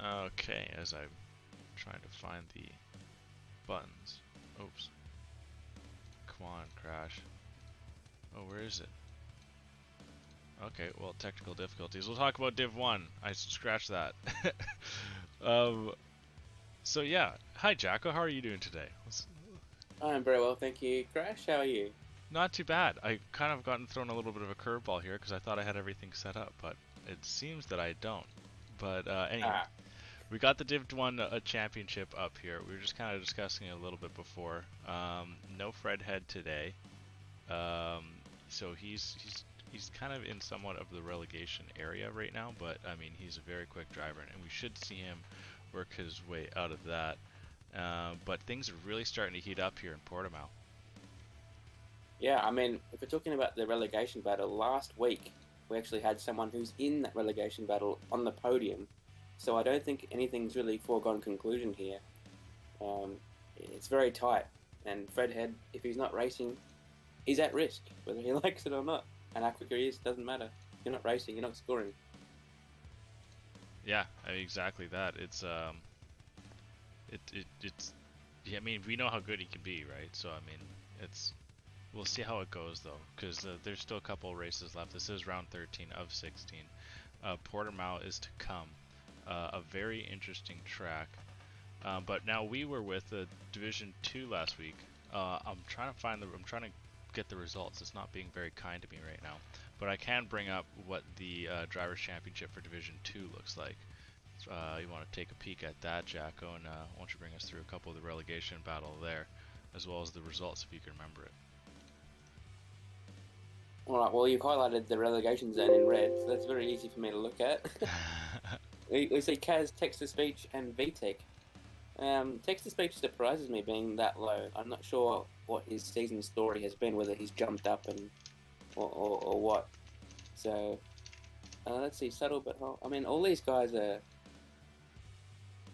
Okay, as I'm trying to find the buttons. Oops. Come on, Crash. Oh, where is it? Okay, well, technical difficulties. We'll talk about Div 1. I scratched that. um, so yeah. Hi, Jacko. How are you doing today? I'm very well, thank you. Crash, how are you? Not too bad. I kind of gotten thrown a little bit of a curveball here because I thought I had everything set up, but it seems that I don't. But anyway, Ah, we got the Div 1 championship up here. We were just kind of discussing it a little bit before. No Fred Head today. Um, so he's kind of in somewhat of the relegation area right now, but I mean he's a very quick driver, and we should see him work his way out of that. But things are really starting to heat up here in Portimao. yeah, I mean, if we're talking about the relegation battle, last week we actually had someone who's in that relegation battle on the podium. So I don't think anything's really foregone conclusion here. Um, it's very tight, and Fred Head, if he's not racing, he's at risk, whether he likes it or not. And how quick he is, doesn't matter. You're not racing, you're not scoring. Yeah, I mean, exactly that. It's yeah, I mean we know how good he can be, right? So I mean it's we'll see how it goes though, because there's still a couple races left. This is round 13 of 16. Portimao is to come. A very interesting track. But now we were with the Division 2 last week. I'm trying to get the results. It's not being very kind to me right now. But I can bring up what the Drivers Championship for Division 2 looks like. You want to take a peek at that, Jacko, and why don't you bring us through a couple of the relegation battle there, as well as the results if you can remember it. All right, well, you've highlighted the relegation zone in red, so that's very easy for me to look at. We see Kaz, text-to-speech, and VTech. Text-to-speech surprises me being that low. I'm not sure what his season story has been, whether he's jumped up and or what. So let's see, subtle but hot. I mean, all these guys are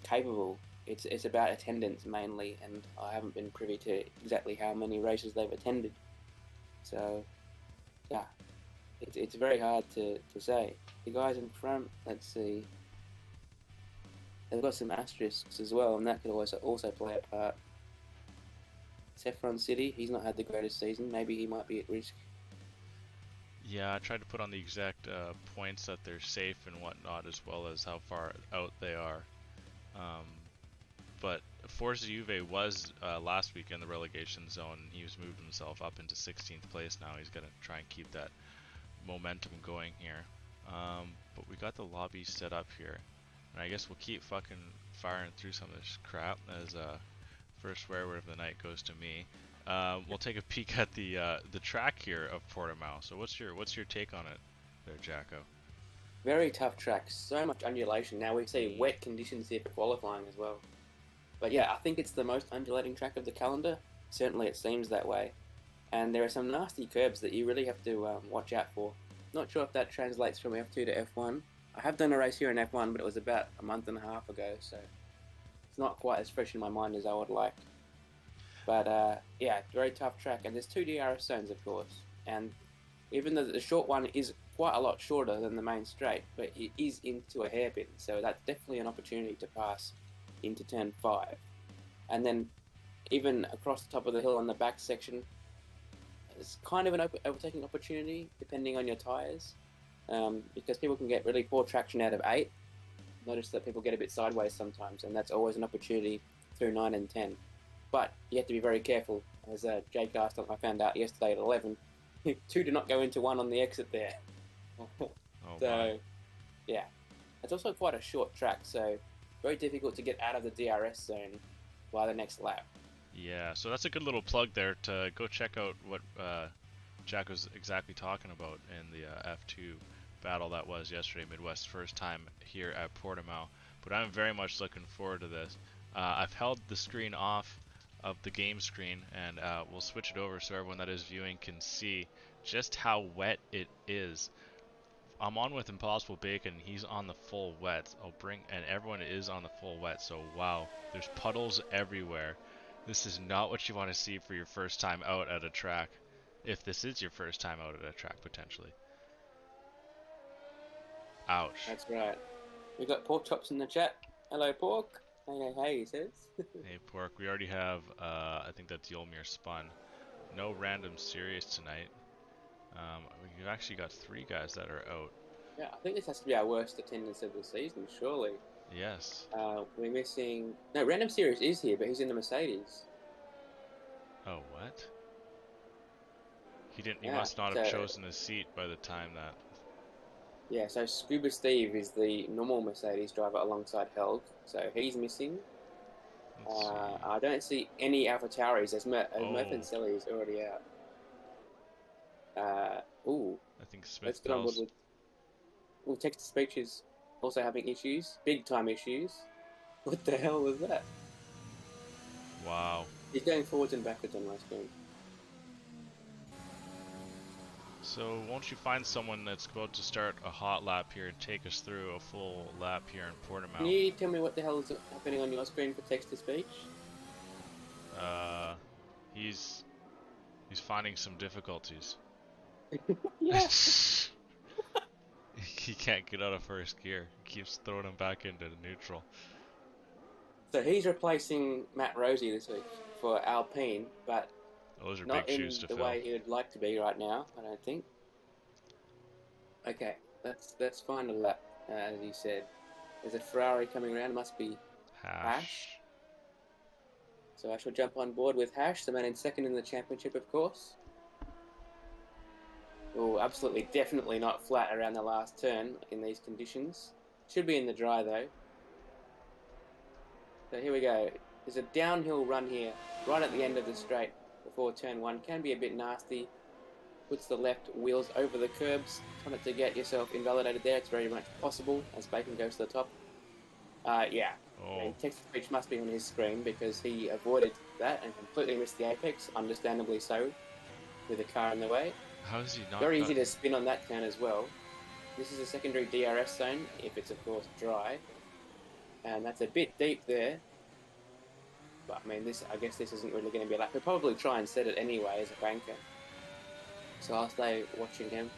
capable. It's about attendance mainly, and I haven't been privy to exactly how many races they've attended. So yeah, it's very hard to say. The guys in front, let's see, they've got some asterisks as well, and that could also play a part. Saffron City, he's not had the greatest season. Maybe he might be at risk. Yeah, I tried to put on the exact points that they're safe and whatnot, as well as how far out they are. Um, but Forza Juve was last week in the relegation zone. He's moved himself up into 16th place now. He's going to try and keep that momentum going here. But we got the lobby set up here. And I guess we'll keep fucking firing through some of this crap as first swear word of the night goes to me. We'll take a peek at the track here of Portimao. So what's your take on it there, Jacko? Very tough track, so much undulation. Now we see wet conditions here for qualifying as well. But yeah, I think it's the most undulating track of the calendar. Certainly it seems that way. And there are some nasty curbs that you really have to watch out for. Not sure if that translates from F2 to F1. I have done a race here in F1, but it was about a month and a half ago, so it's not quite as fresh in my mind as I would like. But yeah, very tough track, and there's two DRS zones, of course. And even though the short one is quite a lot shorter than the main straight, but it is into a hairpin, so that's definitely an opportunity to pass into turn 5. And then even across the top of the hill on the back section, it's kind of an overtaking opportunity depending on your tyres, because people can get really poor traction out of 8. Notice that people get a bit sideways sometimes, and that's always an opportunity through 9 and 10. But you have to be very careful, as Jake asked, I found out yesterday at 11. 2 do not go into 1 on the exit there. Oh my. So, yeah. It's also quite a short track, so very difficult to get out of the DRS zone by the next lap. Yeah, so that's a good little plug there to go check out what Jack was exactly talking about in the F2 battle that was yesterday, Midwest's first time here at Portimao. But I'm very much looking forward to this. I've held the screen off of the game screen, and we'll switch it over so everyone that is viewing can see just how wet it is. I'm on with Impossible Bacon. He's on the full wet. And everyone is on the full wet. So wow, there's puddles everywhere. This is not what you want to see for your first time out at a track. If this is your first time out at a track, potentially. Ouch. That's right. We've got pork chops in the chat. Hello, Pork. Hey, he says. Hey, Pork, we already have, I think that's Yolmir spun. No random series tonight. We've actually got 3 guys that are out. Yeah, I think this has to be our worst attendance of the season, surely. Yes. We're missing... No, Random Series is here, but he's in the Mercedes. Oh, what? He didn't. He Yeah, must not have so... chosen his seat by the time that... Yeah, so Scuba Steve is the normal Mercedes driver alongside Helg, so he's missing. Let's see. I don't see any AlphaTauris as Murphy and Oh, Selly is already out. Ooh, I think let's Smith get on board Bell's... with... Well, text-to-speech is also having issues, big-time issues. What the hell was that? Wow. He's going forwards and backwards on my screen. So, won't you find someone that's about to start a hot lap here and take us through a full lap here in Portimao? Can you tell me what the hell is happening on your screen for text-to-speech? He's finding some difficulties. Yeah. He can't get out of first gear. He keeps throwing him back into neutral. So he's replacing Matt Rosie this week for Alpine, but Those are not big in shoes to the fill. way he would like to be right now, I don't think. Okay, let's find a lap, as you said. There's a Ferrari coming around, it must be Hash. So I shall jump on board with Hash, the man in second in the championship, of course. Oh, absolutely, definitely not flat around the last turn in these conditions. Should be in the dry, though. So here we go. There's a downhill run here, right at the end of the straight before turn 1. Can be a bit nasty. Puts the left wheels over the curbs. Trying to get yourself invalidated there. It's very much possible as Bacon goes to the top. Yeah. Oh. Text-to-speech must be on his screen because he avoided that and completely missed the apex, understandably so, with the car in the way. How is he not? Very easy to spin on that turn as well. This is a secondary DRS zone, if it's of course dry. And that's a bit deep there. But I mean, I guess this isn't really going to be a lap. He'll probably try and set it anyway as a banker. So I'll stay watching him.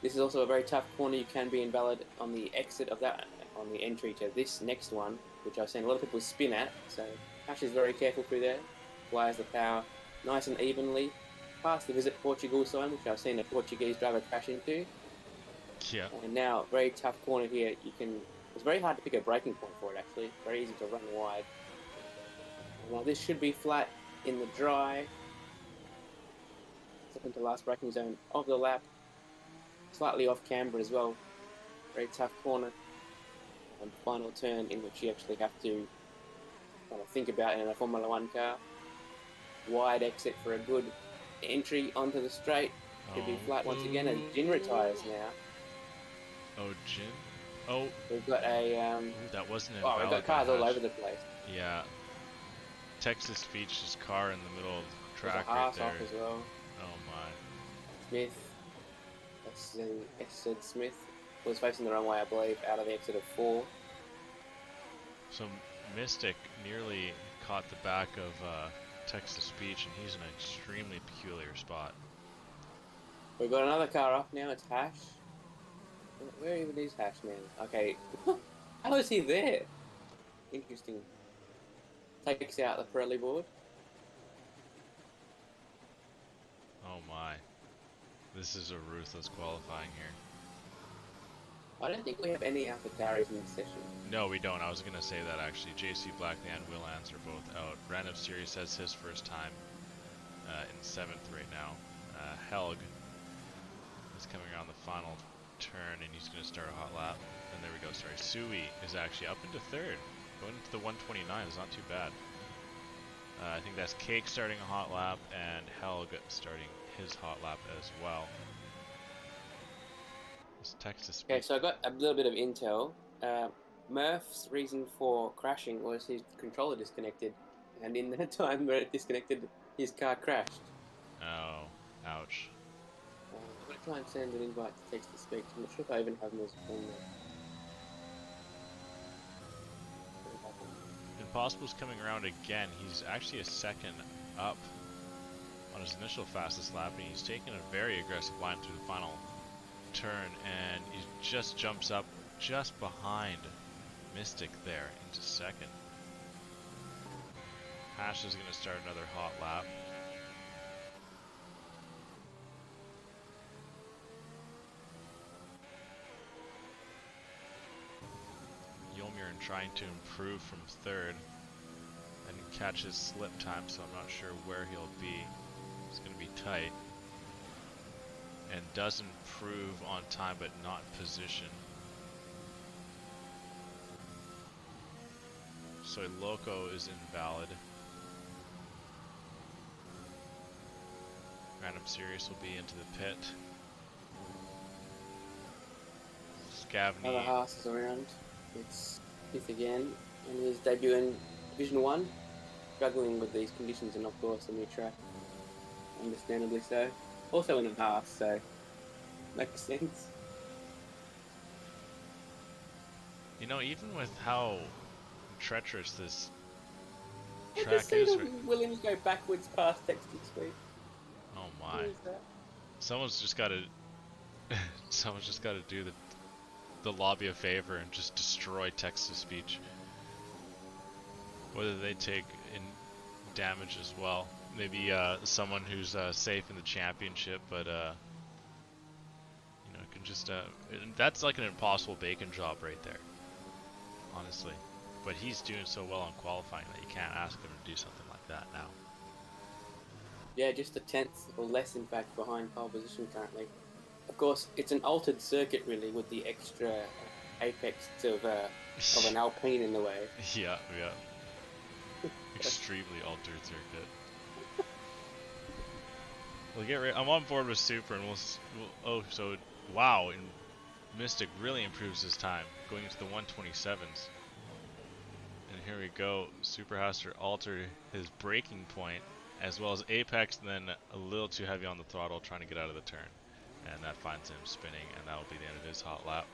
This is also a very tough corner. You can be invalid on the exit of that, on the entry to this next one, which I've seen a lot of people spin at. So Ash is very careful through there. Wires the power nice and evenly. Past the Visit Portugal sign, which I've seen a Portuguese driver crash into. Yeah. And now, very tough corner here. It's very hard to pick a braking point for it, actually. Very easy to run wide. Now this should be flat in the dry. Second to last braking zone of the lap. Slightly off camber as well. Very tough corner. And final turn in which you actually have to kind of think about in a Formula 1 car. Wide exit for a good entry onto the straight. Should be flat once again, and Jin retires now. Oh, Jin? Oh. We've got a... that wasn't an we've got cars all over the place. Yeah. Text-to-speech's car in the middle of the track right right there. off as well. Oh my. Smith. S. Smith was facing the wrong way, I believe, out of the exit of 4. So Mystic nearly caught the back of text-to-speech, and he's in an extremely peculiar spot. We've got another car off now, it's Hash. Where even is Hash, man? Okay. How is he there? Interesting. Takes out the Pirelli board. Oh my. This is a ruthless qualifying here. I don't think we have any AlphaTauris in this session. No, we don't. I was going to say that actually. JC Blackley and Will Ans are both out. Random Series says his first time in 7th right now. Helg is coming around the final turn and he's going to start a hot lap. And there we go, sorry. Sui is actually up into 3rd. Going into the 129 is not too bad. I think that's Cake starting a hot lap and Helg starting his hot lap as well. This text-to-speech. Okay, so I got a little bit of intel. Murph's reason for crashing was his controller disconnected, and in that time where it disconnected, his car crashed. Oh, ouch. I'm going to try and send an invite to text-to-speech. I'm not sure if I even have him as a phone there. Impossible's coming around again. He's actually a second up on his initial fastest lap, and he's taking a very aggressive line through the final turn, and he just jumps up just behind Mystic there into second. Hash is going to start another hot lap. Yolmir trying to improve from third and catch his slip time, so I'm not sure where he'll be. It's going to be tight. And does improve on time, but not position. So Loco is invalid. Random Series will be into the pit. Scavney. Another Haas is around. It's Smith again, and his debut in Division 1. Struggling with these conditions, and of course a new track. Understandably so. Also in a Haas, so makes sense. You know, even with how treacherous this I track just see is. them willing to go backwards past xxSuii. Oh my! Someone's just got to. Someone's just got to do the lobby a favor and just destroy text-to-speech. Whether they take in damage as well. Maybe someone who's safe in the championship, but you know, can just that's like an impossible bacon job right there, honestly. But he's doing so well on qualifying that you can't ask him to do something like that now. Yeah, just a tenth or less, in fact, behind pole position currently. Of course, it's an altered circuit, really, with the extra apex of an Alpine in the way. Yeah, yeah. Extremely altered circuit. We'll get I'm on board with Super, and we'll oh, so wow, and Mystic really improves his time, going into the 127s. And here we go. Super has to alter his braking point, as well as apex, and then a little too heavy on the throttle, trying to get out of the turn. And that finds him spinning, and that will be the end of his hot lap.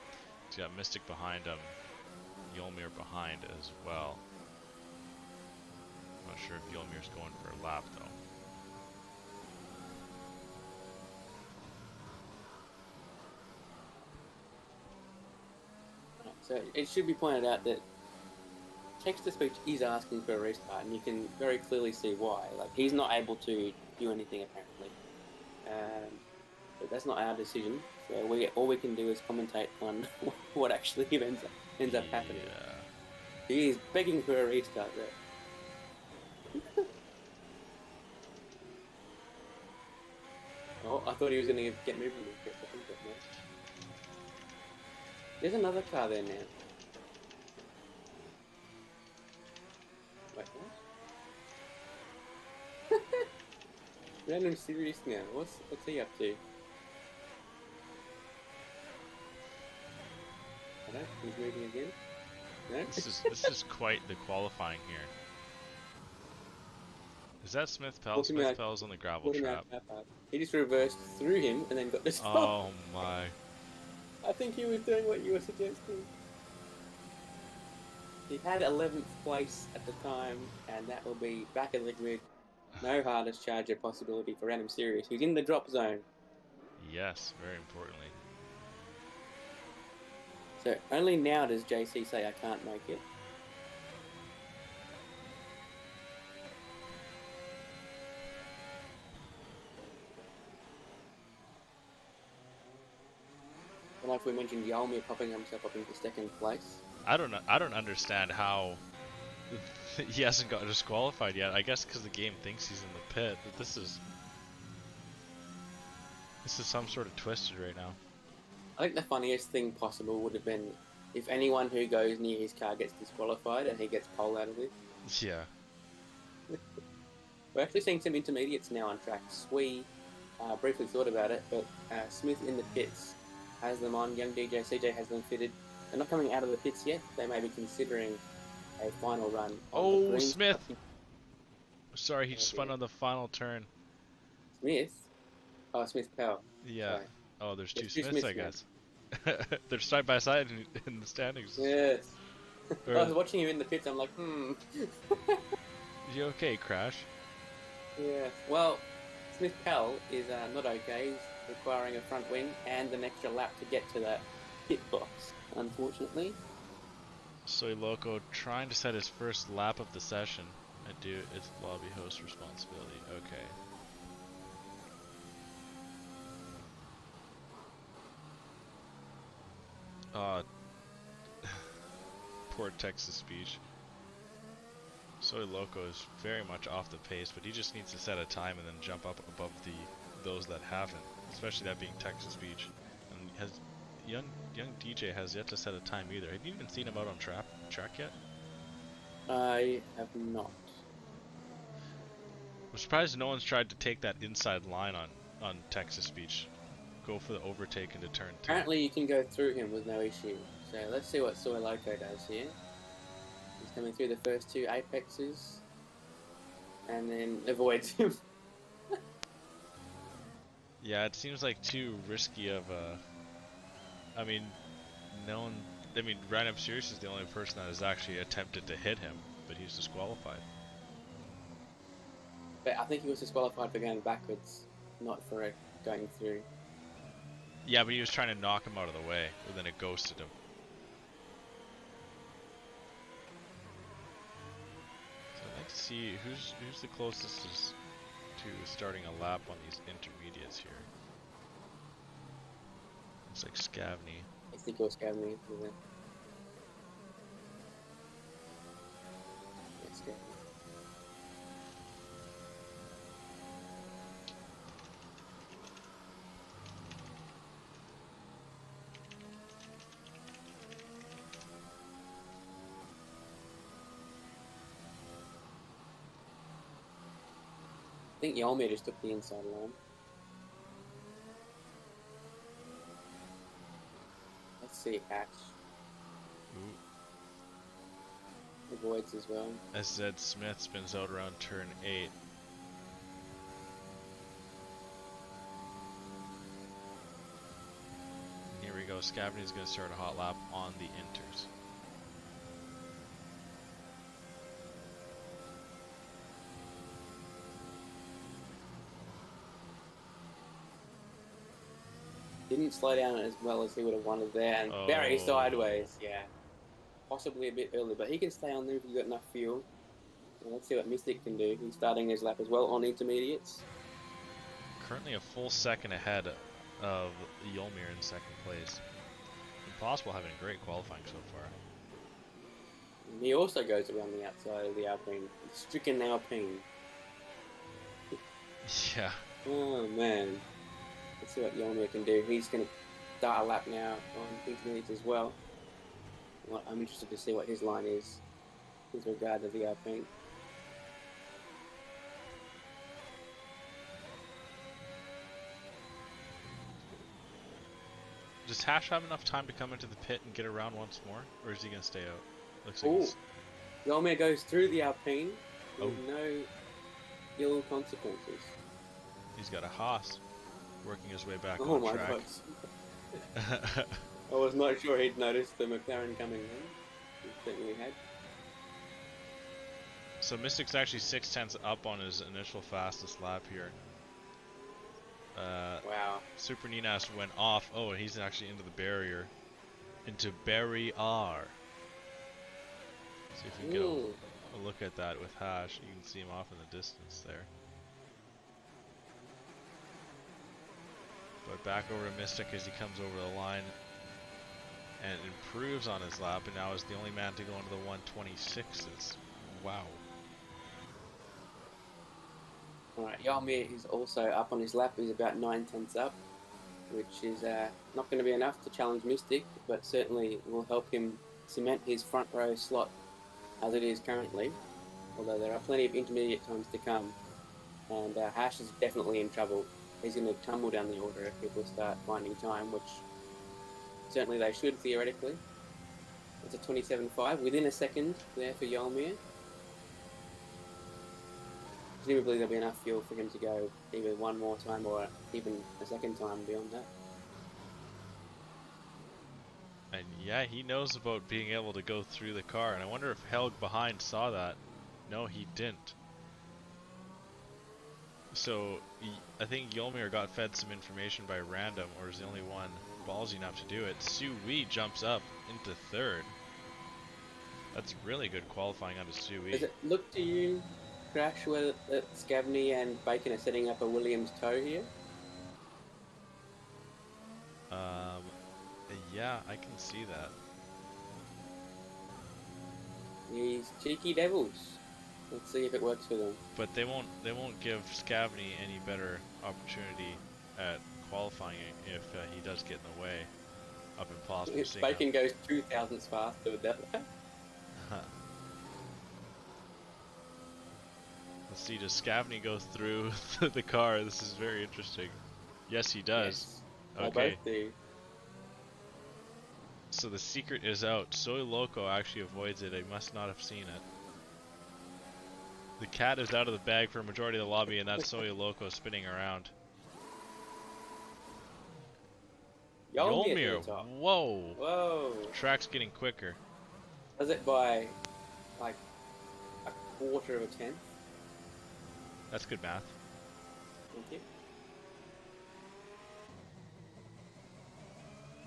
He's got Mystic behind him, Yolmir behind as well. Not sure if Yolmir's going for a lap, though. So it should be pointed out that text-to-speech is asking for a restart, and you can very clearly see why. Like, he's not able to do anything, apparently. But that's not our decision. So all we can do is commentate on what actually ends up happening. Yeah. He is begging for a restart there. Oh, I thought he was going to get moving. There's another car there now. Wait, what? Random Series now. What's he up to? Hello? He's moving again? No? This is quite the qualifying here. Is that Smith Pell? Smith Pell's on the gravel trap. He just reversed through him and then got this. Oh my. I think he was doing what you were suggesting. He had 11th place at the time, and that will be back in the grid. No hardest charger possibility for Random Series. He's in the drop zone. Yes, very importantly. So only now does JC say I can't make it. Like we mentioned, Yolmir popping himself up into second place. I don't understand how he hasn't got disqualified yet. I guess because the game thinks he's in the pit, but this is some sort of twisted right now. I think the funniest thing possible would have been if anyone who goes near his car gets disqualified and he gets pole out of it. Yeah. We're actually seeing some intermediates now on track. Swee briefly thought about it, but Smith in the pits has them on. Young DJ CJ has them fitted. They're not coming out of the pits yet. They may be considering a final run. Oh, Smith! Sorry, he spun on the final turn. Smith? Oh, Smith Powell. Yeah. Sorry. Oh, there's two Smiths, I guess. They're side by side in the standings. Yes. I was watching you in the pits. I'm like, You okay, Crash? Yeah. Well, Smith Powell is not okay. He's requiring a front wing and an extra lap to get to that pit box, unfortunately. Soy Loco trying to set his first lap of the session. I do. It's lobby host responsibility. Okay. Poor Texas speech. Soy Loco is very much off the pace, but he just needs to set a time and then jump up above those that haven't, especially that being Texas speech. And has young DJ has yet to set a time either. Have you even seen him out on track yet? I have not. I'm surprised no one's tried to take that inside line on Texas speech. Go for the overtake into turn 2. Apparently you can go through him with no issue. So let's see what Soy Loco does here. He's coming through the first 2 apexes and then avoids him. Yeah, it seems like too risky of a... I mean, no one... I mean, Random Sirius is the only person that has actually attempted to hit him, but he's disqualified. But I think he was disqualified for going backwards, not for going through. Yeah, but he was trying to knock him out of the way, and then it ghosted him. So I'd like to see who's the closest to starting a lap on these intermediates here. It's like Scavney. I think it was Scavney. It's Scavney. I think Yolmir just took the inside line. Let's see Hash. Ooh. Avoids as well. SZ Smith spins out around turn 8. Here we go, Scavney's going to start a hot lap on the inters. Didn't slow down as well as he would have wanted there, and very sideways, yeah. Possibly a bit early, but he can stay on there if he's got enough fuel. Well, let's see what Mystic can do. He's starting his lap as well on intermediates. Currently a full second ahead of Yolmir in second place. Impossible having a great qualifying so far. And he also goes around the outside of the Alpine. Stricken Alpine. Yeah. Oh, man. Let's see what Yolmir can do. He's going to start a lap now on intermediates as well. I'm interested to see what his line is with regard to the Alpine. Does Hash have enough time to come into the pit and get around once more? Or is he going to stay out? Looks like he's... Yolmir goes through the Alpine with Oh. no ill consequences. He's got a Haas working his way back Oh on my track. God. I was not sure he'd noticed the McLaren coming in. He certainly had. So Mystic's actually 6/10 up on his initial fastest lap here. Wow. Super Ninas went off. Oh, and he's actually into the barrier. Into Barry R. See if we can get a look at that with Hash. You can see him off in the distance there. But back over to Mystic as he comes over the line and improves on his lap, and now is the only man to go into the 126s. Wow. Alright, Yolmir is also up on his lap. He's about 9/10 up, which is not going to be enough to challenge Mystic, but certainly will help him cement his front row slot as it is currently. Although there are plenty of intermediate times to come, and Hash is definitely in trouble. He's going to tumble down the order if people start finding time, which certainly they should theoretically. It's a 27.5 within a second there for Yolmir. Presumably there'll be enough fuel for him to go either one more time or even a second time beyond that. And yeah, he knows about being able to go through the car, and I wonder if Helg behind saw that. No, he didn't. So I think Yolmir got fed some information by Random, or is the only one ballsy enough to do it. XxSuii jumps up into third. That's really good qualifying out of Suii. Does it look to you, Crash, where Scavney and Bacon are setting up a Williams tow here? Yeah, I can see that. These cheeky devils. Let's see if it works for them. But they won't give Scavney any better opportunity at qualifying if he does get in the way. Up impossible. If Bacon goes 2 thousandths faster with that. Let's see, does Scavney go through the car? This is very interesting. Yes, he does. Yes, okay. both do. So the secret is out. Soy Loco actually avoids it. I must not have seen it. The cat is out of the bag for a majority of the lobby, and that's Soy Loco spinning around. Yolmir, whoa! Whoa! Track's getting quicker. Does it by like a quarter of a tenth? That's good math. Thank you.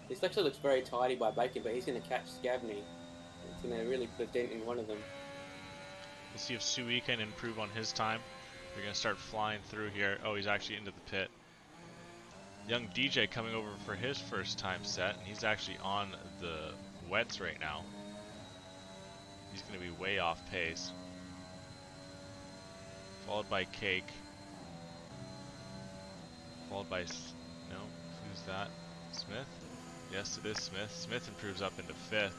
This actually looks very tidy by Bacon, but he's going to catch Scavney. It's going to really put a dent in one of them. We'll see if Suii can improve on his time. They're going to start flying through here. Oh, he's actually into the pit. Young DJ coming over for his first time set, and he's actually on the wets right now. He's going to be way off pace. Followed by Cake. Followed by... no, who's that? Smith? Yes, it is Smith. Smith improves up into 5th.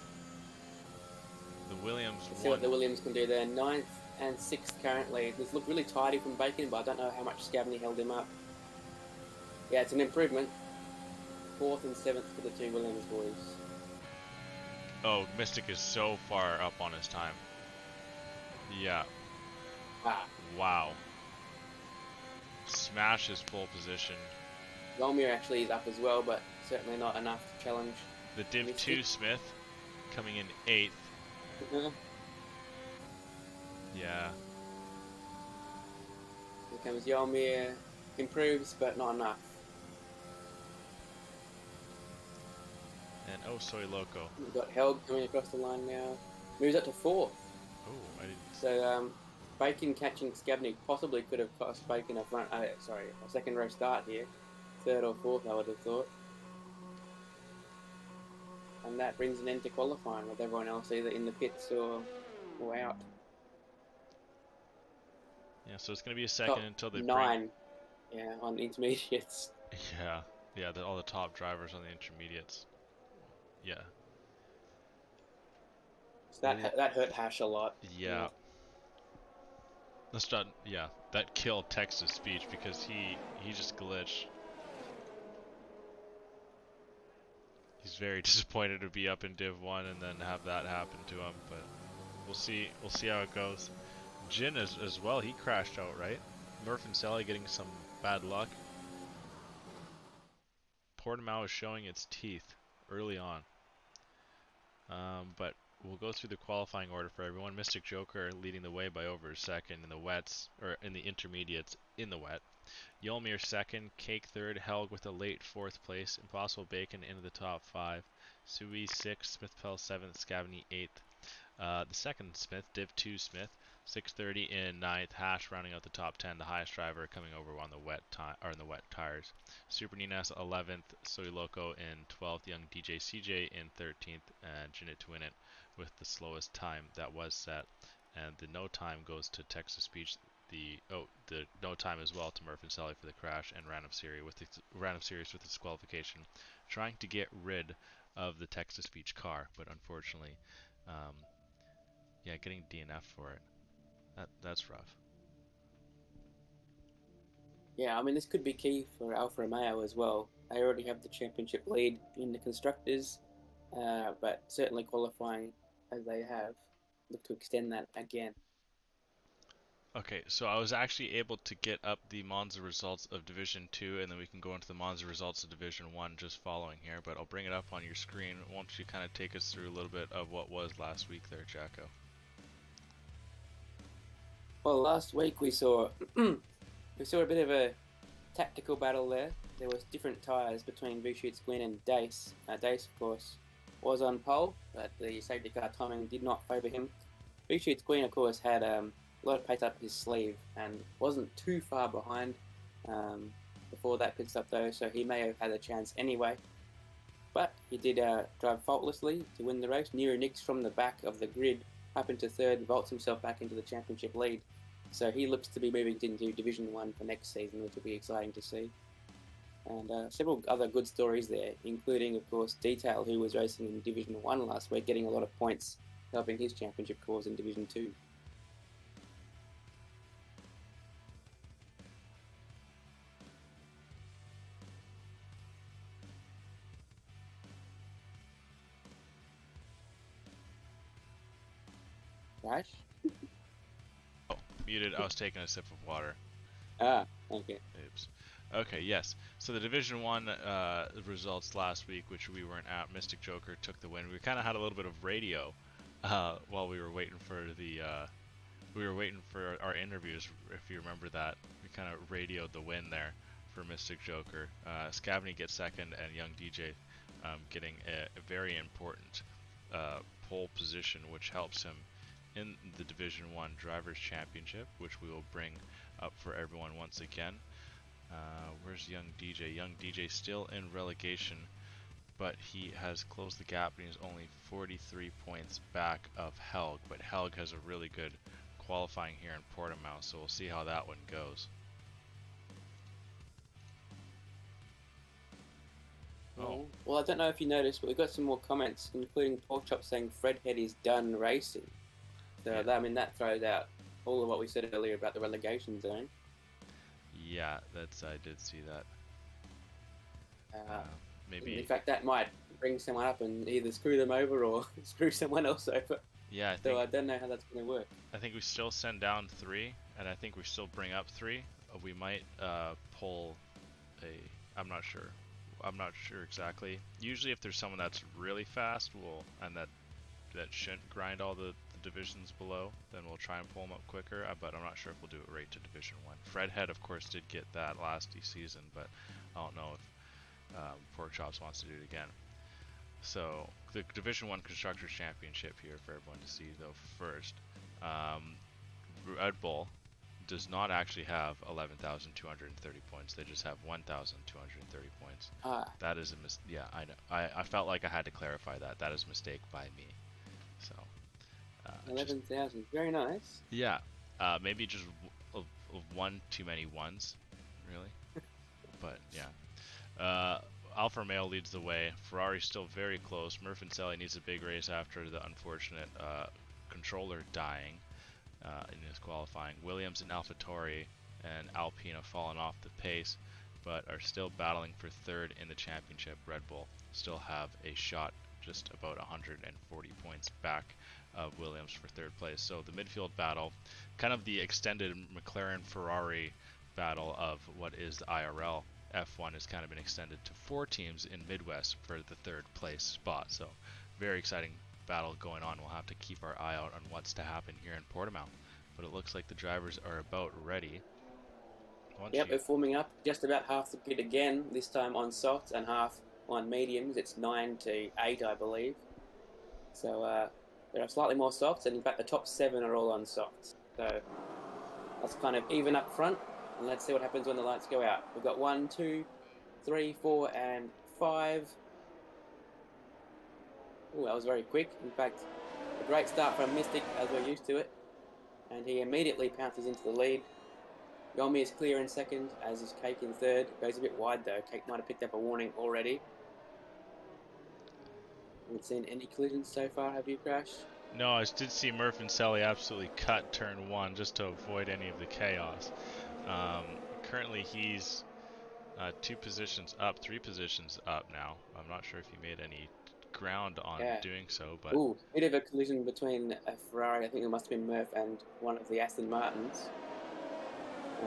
The Williams Let's see what the Williams can do there. 9th and 6th currently. This looked really tidy from Bacon, but I don't know how much Scavney held him up. Yeah, it's an improvement. 4th and 7th for the 2 Williams boys. Oh, Mystic is so far up on his time. Yeah. Ah. Wow. Smashes pole position. Yolmir actually is up as well, but certainly not enough to challenge. The Div 2 Smith coming in 8th. Yeah. Here comes Yolmir. Improves, but not enough. And oh, Soy Loco. We've got Helg coming across the line now. Moves up to 4th. Oh, I didn't. So, Bacon catching Scavney possibly could have cost Bacon a second row start here. 3rd or 4th, I would have thought. And that brings an end to qualifying with everyone else either in the pits or out. Yeah, so it's going to be a second until they 9, yeah, on intermediates. Yeah, all the top drivers on the intermediates. Yeah. So that hurt Hash a lot. Yeah. Let's not. Yeah, that killed Tex's speech because he just glitched. He's very disappointed to be up in Div 1 and then have that happen to him, but we'll see how it goes. Jin as well, he crashed out, right? Murph and Sally getting some bad luck. Portimao is showing its teeth early on. But we'll go through the qualifying order for everyone. Mystic Joker leading the way by over a second in the wets, or in the intermediates in the wet. Yolmir 2nd, Cake 3rd, Helg with a late 4th place, Impossible Bacon into the top 5, Suii 6th, Smithpell 7th, Scavney 8th. The second Smith, Div 2 Smith, 6:30 in 9th, Hash rounding out the top 10, the highest driver coming over on the wet tires. Super Ninas 11th, Soy Loco in 12th, Young DJ CJ in 13th, and Jinit to win it with the slowest time that was set. And the no time goes to Texas Speech. The no time as well to Murph and Sally for the crash, and Random Series with its disqualification, trying to get rid of the Texas Speech car, but unfortunately, yeah, getting DNF for it. That's rough. Yeah, I mean, this could be key for Alfa Romeo as well. They already have the championship lead in the constructors, but certainly qualifying as they have, look to extend that again. Okay, so I was actually able to get up the Monza results of Division 2, and then we can go into the Monza results of Division 1 just following here, but I'll bring it up on your screen. Why don't you kind of take us through a little bit of what was last week there, Jacko? Well, last week we saw a bit of a tactical battle there. There was different tyres between Vushitz, Gwyn and Dace. Dace, of course, was on pole, but the safety car timing did not favour him. Big Shoot's Queen, of course, had a lot of pace up his sleeve and wasn't too far behind before that pit stop though, so he may have had a chance anyway. But he did drive faultlessly to win the race. Nero nicks from the back of the grid up into third, vaults himself back into the championship lead. So he looks to be moving into Division 1 for next season, which will be exciting to see. And several other good stories there, including, of course, Detail, who was racing in Division 1 last week, getting a lot of points, helping his championship cause in Division 2. Crash? Oh, muted. I was taking a sip of water. Ah, okay. Oops. Okay, yes. So the Division 1 results last week, which we weren't at, Mystic Joker took the win. We kind of had a little bit of radio while we were waiting for our interviews, if you remember that. We kind of radioed the win there for Mystic Joker. Scavney gets second, and Young DJ getting a very important pole position, which helps him in the Division 1 Drivers Championship, which we will bring up for everyone once again. Where's Young DJ? Young DJ still in relegation, but he has closed the gap and he's only 43 points back of Helg. But Helg has a really good qualifying here in Portimao, so we'll see how that one goes. Oh. Well, I don't know if you noticed, but we've got some more comments, including Porkchop saying Fredhead is done racing. So, yeah. That throws out all of what we said earlier about the relegation zone. Yeah, I did see that. Maybe. In fact, that might bring someone up and either screw them over or screw someone else over. Yeah, I don't know how that's going to work. I think we still send down 3, and I think we still bring up 3. We might pull I'm not sure. I'm not sure exactly. Usually, if there's someone that's really fast, that shouldn't grind all the divisions below, then we'll try and pull them up quicker, but I'm not sure if we'll do it right to Division 1. Fredhead, of course, did get that last season, but I don't know if Porkchops wants to do it again. So, the Division 1 Constructors Championship here for everyone to see, though, first. Red Bull does not actually have 11,230 points. They just have 1,230 points. That is a yeah, I know. I felt like I had to clarify that. That is a mistake by me. So 11,000, very nice. Yeah, maybe just one too many ones, really. But yeah, Alfa Romeo leads the way. Ferrari's still very close. Murphy needs a big race after the unfortunate controller dying in his qualifying. Williams and AlphaTauri and Alpine have fallen off the pace, but are still battling for third in the championship. Red Bull still have a shot, just about 140 points back of Williams for third place. So the midfield battle, kind of the extended McLaren-Ferrari battle of what is the IRL F1, has kind of been extended to 4 teams in Midwest for the third place spot. So very exciting battle going on. We'll have to keep our eye out on what's to happen here in Portimao. But it looks like the drivers are about ready. Yep, they're forming up just about half the grid again, this time on softs and half on mediums. It's 9 to 8, I believe. So there are slightly more softs, and in fact the top 7 are all on softs. So that's kind of even up front, and let's see what happens when the lights go out. We've got 1, 2, 3, 4, and 5. Ooh, that was very quick. In fact, a great start from Mystic, as we're used to it. And he immediately pounces into the lead. Yomi is clear in second, as is Cake in third. Goes a bit wide though. Cake might have picked up a warning already. Haven't seen any collisions so far, have you, Crash? No, I did see Murph and Sally absolutely cut turn 1 just to avoid any of the chaos. Currently he's 2 positions up, 3 positions up now. I'm not sure if he made any ground on doing so, but... Ooh, bit of a collision between a Ferrari, I think it must have been Murph, and one of the Aston Martins.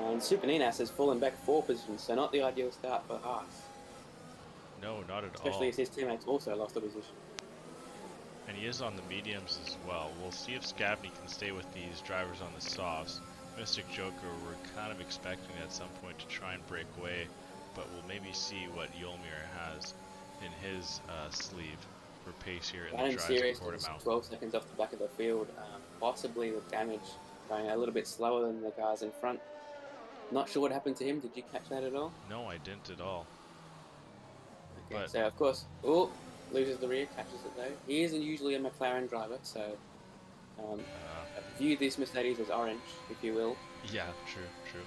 And Supaninas has fallen back 4 positions, so not the ideal start for Haas. No, not at all. Especially as his teammates also lost a position. And he is on the mediums as well. We'll see if Scavney can stay with these drivers on the softs. Mystic Joker, we're kind of expecting at some point to try and break away, but we'll maybe see what Yolmir has in his sleeve for pace here in the Random drives Series at is Portimao. 12 seconds off the back of the field, possibly with damage, going a little bit slower than the cars in front. Not sure what happened to him. Did you catch that at all? No, I didn't at all. Okay, But so of course, loses the rear, catches it though. He isn't usually a McLaren driver, so view this Mercedes as orange, if you will. yeah, true.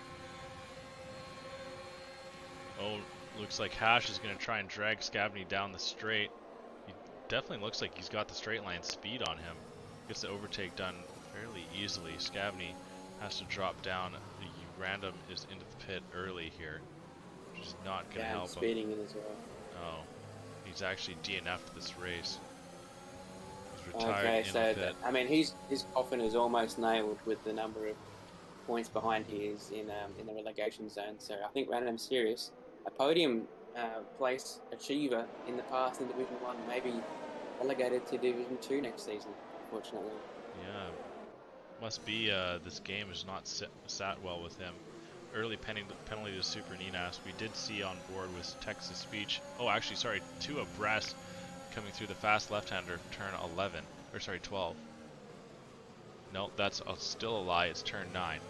Oh, looks like Hash is going to try and drag Scavney down the straight. He definitely looks like he's got the straight line speed on him. Gets the overtake done fairly easily. Scavney has to drop down. The random is into the pit early here, which is not going to help him. Speeding in as well. Oh, he's actually DNF'd this race. He's retired Okay, in so the pit. I mean, his coffin is almost nailed with the number of points behind his in the relegation zone. So I think Random Series, a podium place achiever in the past in Division 1, maybe relegated to Division 2 next season, unfortunately. Yeah, must be this game has not sat well with him. Early penalty to Super Ninas. We did see on board with Texas Speech. Oh, actually, sorry, 2 abreast coming through the fast left-hander, turn 11. Or sorry, 12. No, that's still a lie. It's turn 9.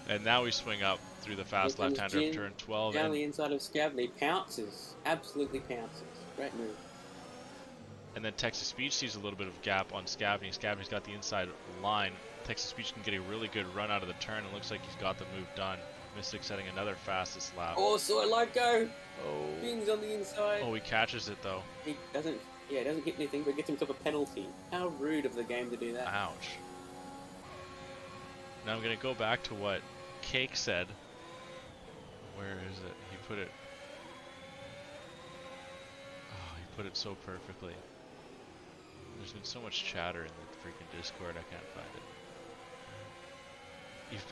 And now we swing up through the fast left-hander, turn 12. Down the inside of Scavney, pounces. Absolutely pounces. Great move. And then Texas Speech sees a little bit of gap on Scavney. Scavney's got the inside line. Texas Speech can get a really good run out of the turn. It looks like he's got the move done. Mystic setting another fastest lap. Oh, Soy Loco! Oh. Pins on the inside. Oh, he catches it though. He doesn't hit anything, but gets himself a penalty. How rude of the game to do that. Ouch. Now I'm going to go back to what Cake said. Where is it? He put it... Oh, he put it so perfectly. There's been so much chatter in the freaking Discord, I can't find it.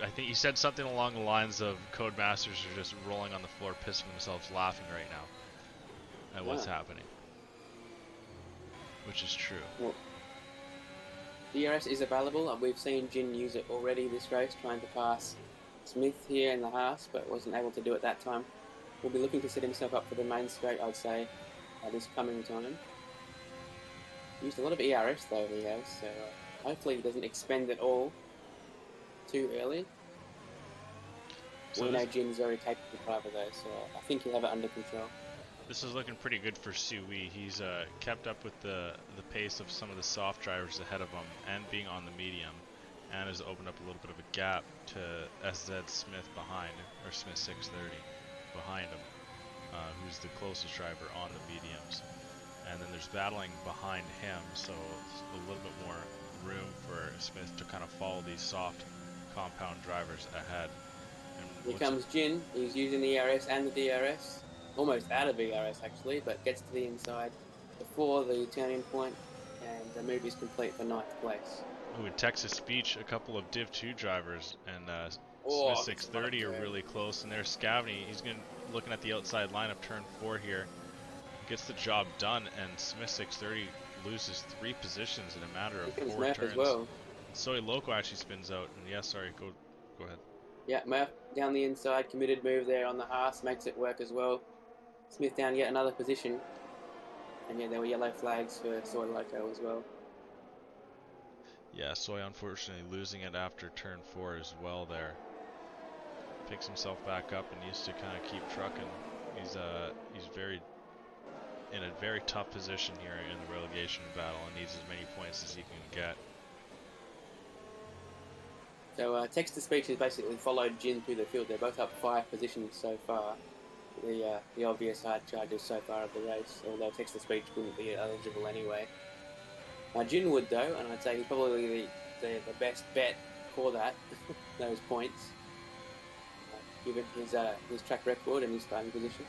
I think he said something along the lines of Codemasters are just rolling on the floor, pissing themselves laughing right now at what's happening. Which is true. Well, DRS is available. We've seen Jin use it already this race, trying to pass Smith here in the Haas, but wasn't able to do it that time. Will be looking to set himself up for the main straight, I'd say, this coming time. Used a lot of ERS though, he has, so hopefully he doesn't expend it all too early. So we know Jin's very capable driver though, so I think he'll have it under control. This is looking pretty good for XxSuii. He's kept up with the pace of some of the soft drivers ahead of him and being on the medium, and has opened up a little bit of a gap to SZ Smith behind, or Smith 630 behind him, who's the closest driver on the mediums. And then there's battling behind him, so a little bit more room for Smith to kind of follow these soft compound drivers ahead. And here comes Jin. He's using the ERS and the DRS. Almost out of ERS actually, but gets to the inside before the turning point, and the move is complete for 9th place. Ooh, in Texas Speech, a couple of Div 2 drivers and Smith 630 are really close, and there's Scavney. He's looking at the outside line of turn 4 here. Gets the job done, and Smith 630 loses 3 positions in a matter of 4 Murph turns. as well. Soy Loco actually spins out, and yeah, sorry, go ahead. Yeah, Murph down the inside, committed move there on the Haas, makes it work as well. Smith down yet another position, and yeah, there were yellow flags for Soy Loco as well. Yeah, Soy unfortunately losing it after turn 4 as well there. Picks himself back up and needs to kind of keep trucking. He's in a very tough position here in the relegation battle and needs as many points as he can get. So text-to-speech has basically followed Jin through the field. They're both up 5 positions so far. The obvious hard charges so far of the race, although text-to-speech wouldn't be eligible anyway. Jin would though, and I'd say he's probably the best bet for that, those points, given his track record and his starting position.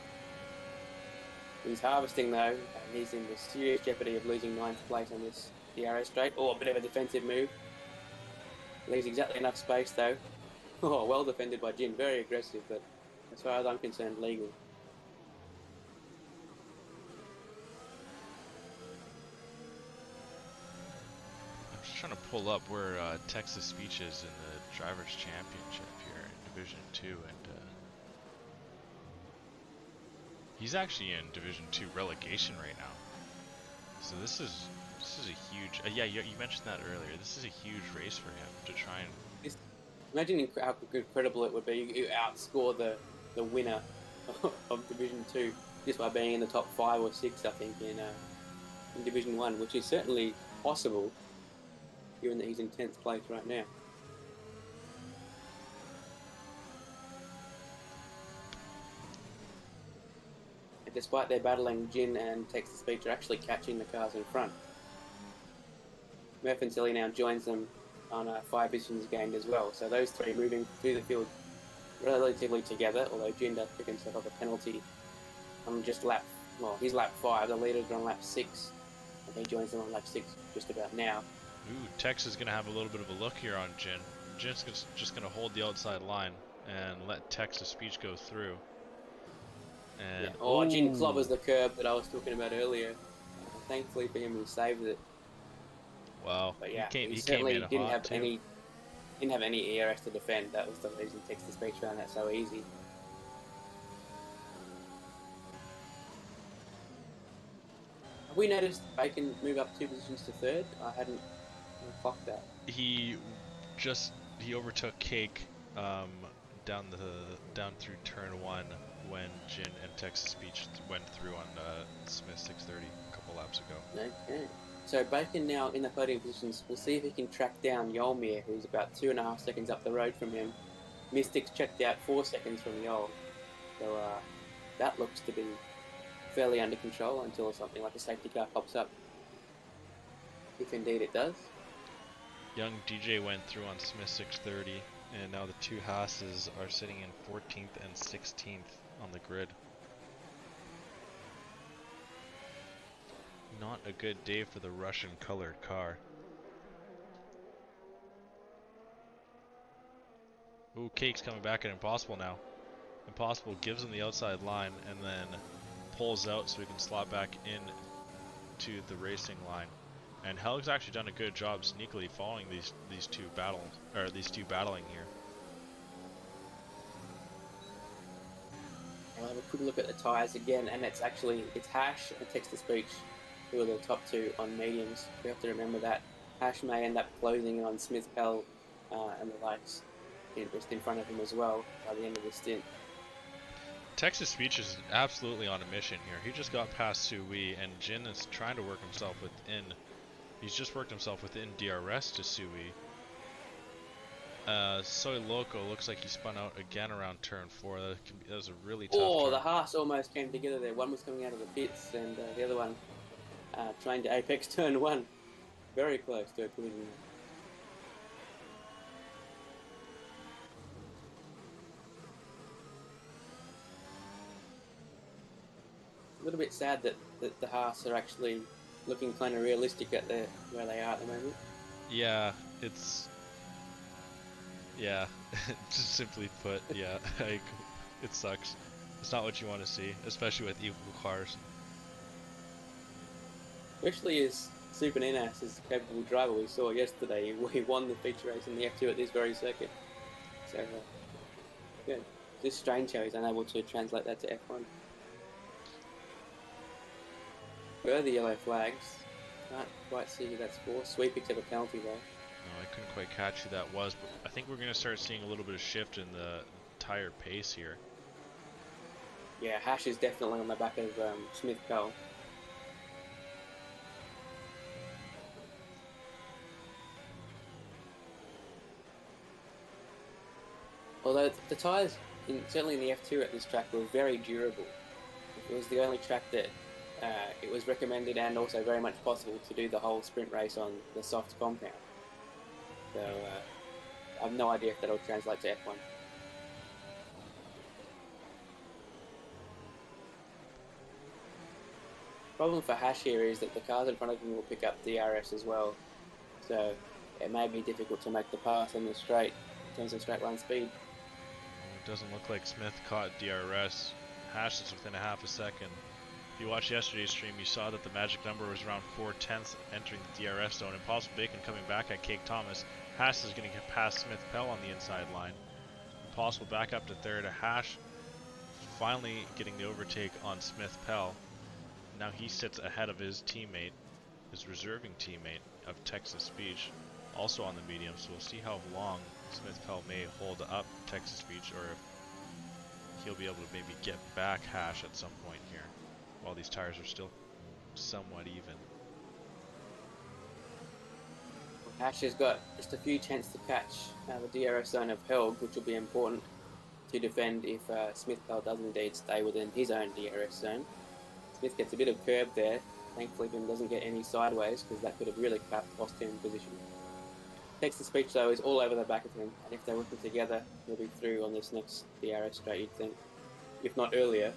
He's harvesting though, and he's in the serious jeopardy of losing 9th place on this DRS straight. Oh, a bit of a defensive move. Leaves exactly enough space though. Oh, well defended by Jin, very aggressive, but as far as I'm concerned, legal. I'm just trying to pull up where Texas Speech is in the Drivers Championship here in Division 2, and He's actually in Division 2 relegation right now. So this is a huge. Yeah, you mentioned that earlier. This is a huge race for him to try and. Imagine how incredible it would be. You outscore the winner of Division 2 just by being in the top 5 or 6, I think, in Division 1, which is certainly possible, given that he's in 10th place right now. And despite their battling, Jin and Text-to-Speech are actually catching the cars in front. Murph and Silly now joins them on 5 positions gained as well. So those three moving through the field relatively together, although Jin does pick himself up a penalty on just he's lap 5, the leaders are on lap 6, and he joins them on lap 6 just about now. Ooh, Tex is going to have a little bit of a look here on Jin. Jin's just going to hold the outside line and let Text-to-Speech go through. And Jin clobbers the curb that I was talking about earlier. Thankfully for him, he saved it. Wow. But yeah, he certainly came in didn't hot have too. any ERS to defend. That was the reason Text-to-Speech found that so easy. Have we noticed Bacon move up 2 positions to 3rd? I hadn't clocked that. He overtook Cake down through turn 1 when Jin and Text-to-Speech went through on Smith 630 a couple laps ago. Okay. So Bacon now in the podium positions. We'll see if he can track down Yolmir, who's about 2.5 seconds up the road from him. Mystics checked out 4 seconds from Yol. So that looks to be fairly under control until something like a safety car pops up. If indeed it does. Young DJ went through on Smith 630, and now the 2 Haas's are sitting in 14th and 16th on the grid. Not a good day for the Russian colored car. Ooh, Cake's coming back at Impossible now. Impossible gives him the outside line and then pulls out so he can slot back in to the racing line. And Helg's actually done a good job sneakily following these two battling here. I'll have a quick look at the tyres again, and it's Hash and Text-to-Speech who are the top 2 on mediums. We have to remember that. Hash may end up closing on Smith, Pell, and the likes just in front of him as well by the end of the stint. Text-to-Speech is absolutely on a mission here. He just got past Suii, and Jin is trying to work himself within. He's just worked himself within DRS to Suii. Soy Loco looks like he spun out again around turn 4. That was a really tough turn. The Haas almost came together there. One was coming out of the pits, and the other one trying to apex turn 1. Very close to a collision. A little bit sad that the Haas are actually looking kind of realistic at where they are at the moment. Yeah, it's... Yeah, just simply put, yeah, it sucks. It's not what you want to see, especially with equal cars. Especially as Super Ninas is a capable driver we saw yesterday. He won the feature race in the F2 at this very second. So, yeah, just strange how he's unable to translate that to F1. Further yellow flags. Can't quite see who that's for. Sweet picks up a penalty though. No, I couldn't quite catch who that was, but I think we're going to start seeing a little bit of shift in the tire pace here. Yeah, Hash is definitely on the back of Smith Pell. Although the tyres, certainly in the F2 at this track, were very durable. It was the only track that it was recommended and also very much possible to do the whole sprint race on the soft compound. So I have no idea if that'll translate to F1. Problem for Hash here is that the cars in front of him will pick up DRS as well. So it may be difficult to make the pass on the straight in terms of straight line speed. It doesn't look like Smith caught DRS. Hash is within a half a second. If you watched yesterday's stream, you saw that the magic number was around 4/10 entering the DRS zone. Impossible Bacon coming back at Cake Thomas. Hash is going to get past Smith Pell on the inside line. Impossible back up to third. Hash finally getting the overtake on Smith Pell. Now he sits ahead of his teammate, his reserving teammate of Texas Speech, also on the medium. So we'll see how long Smith Pell may hold up Texas Speech, or if he'll be able to maybe get back Hash at some point here, while these tires are still somewhat even. Hash has got just a few chances to catch the DRS zone of Helg, which will be important to defend if Smith Pell does indeed stay within his own DRS zone. Smith gets a bit of curb there. Thankfully, he doesn't get any sideways, because that could have really cost him position. Texas Speech, though, is all over the back of him, and if they're working together, he'll be through on this next DRS straight, you'd think, if not earlier.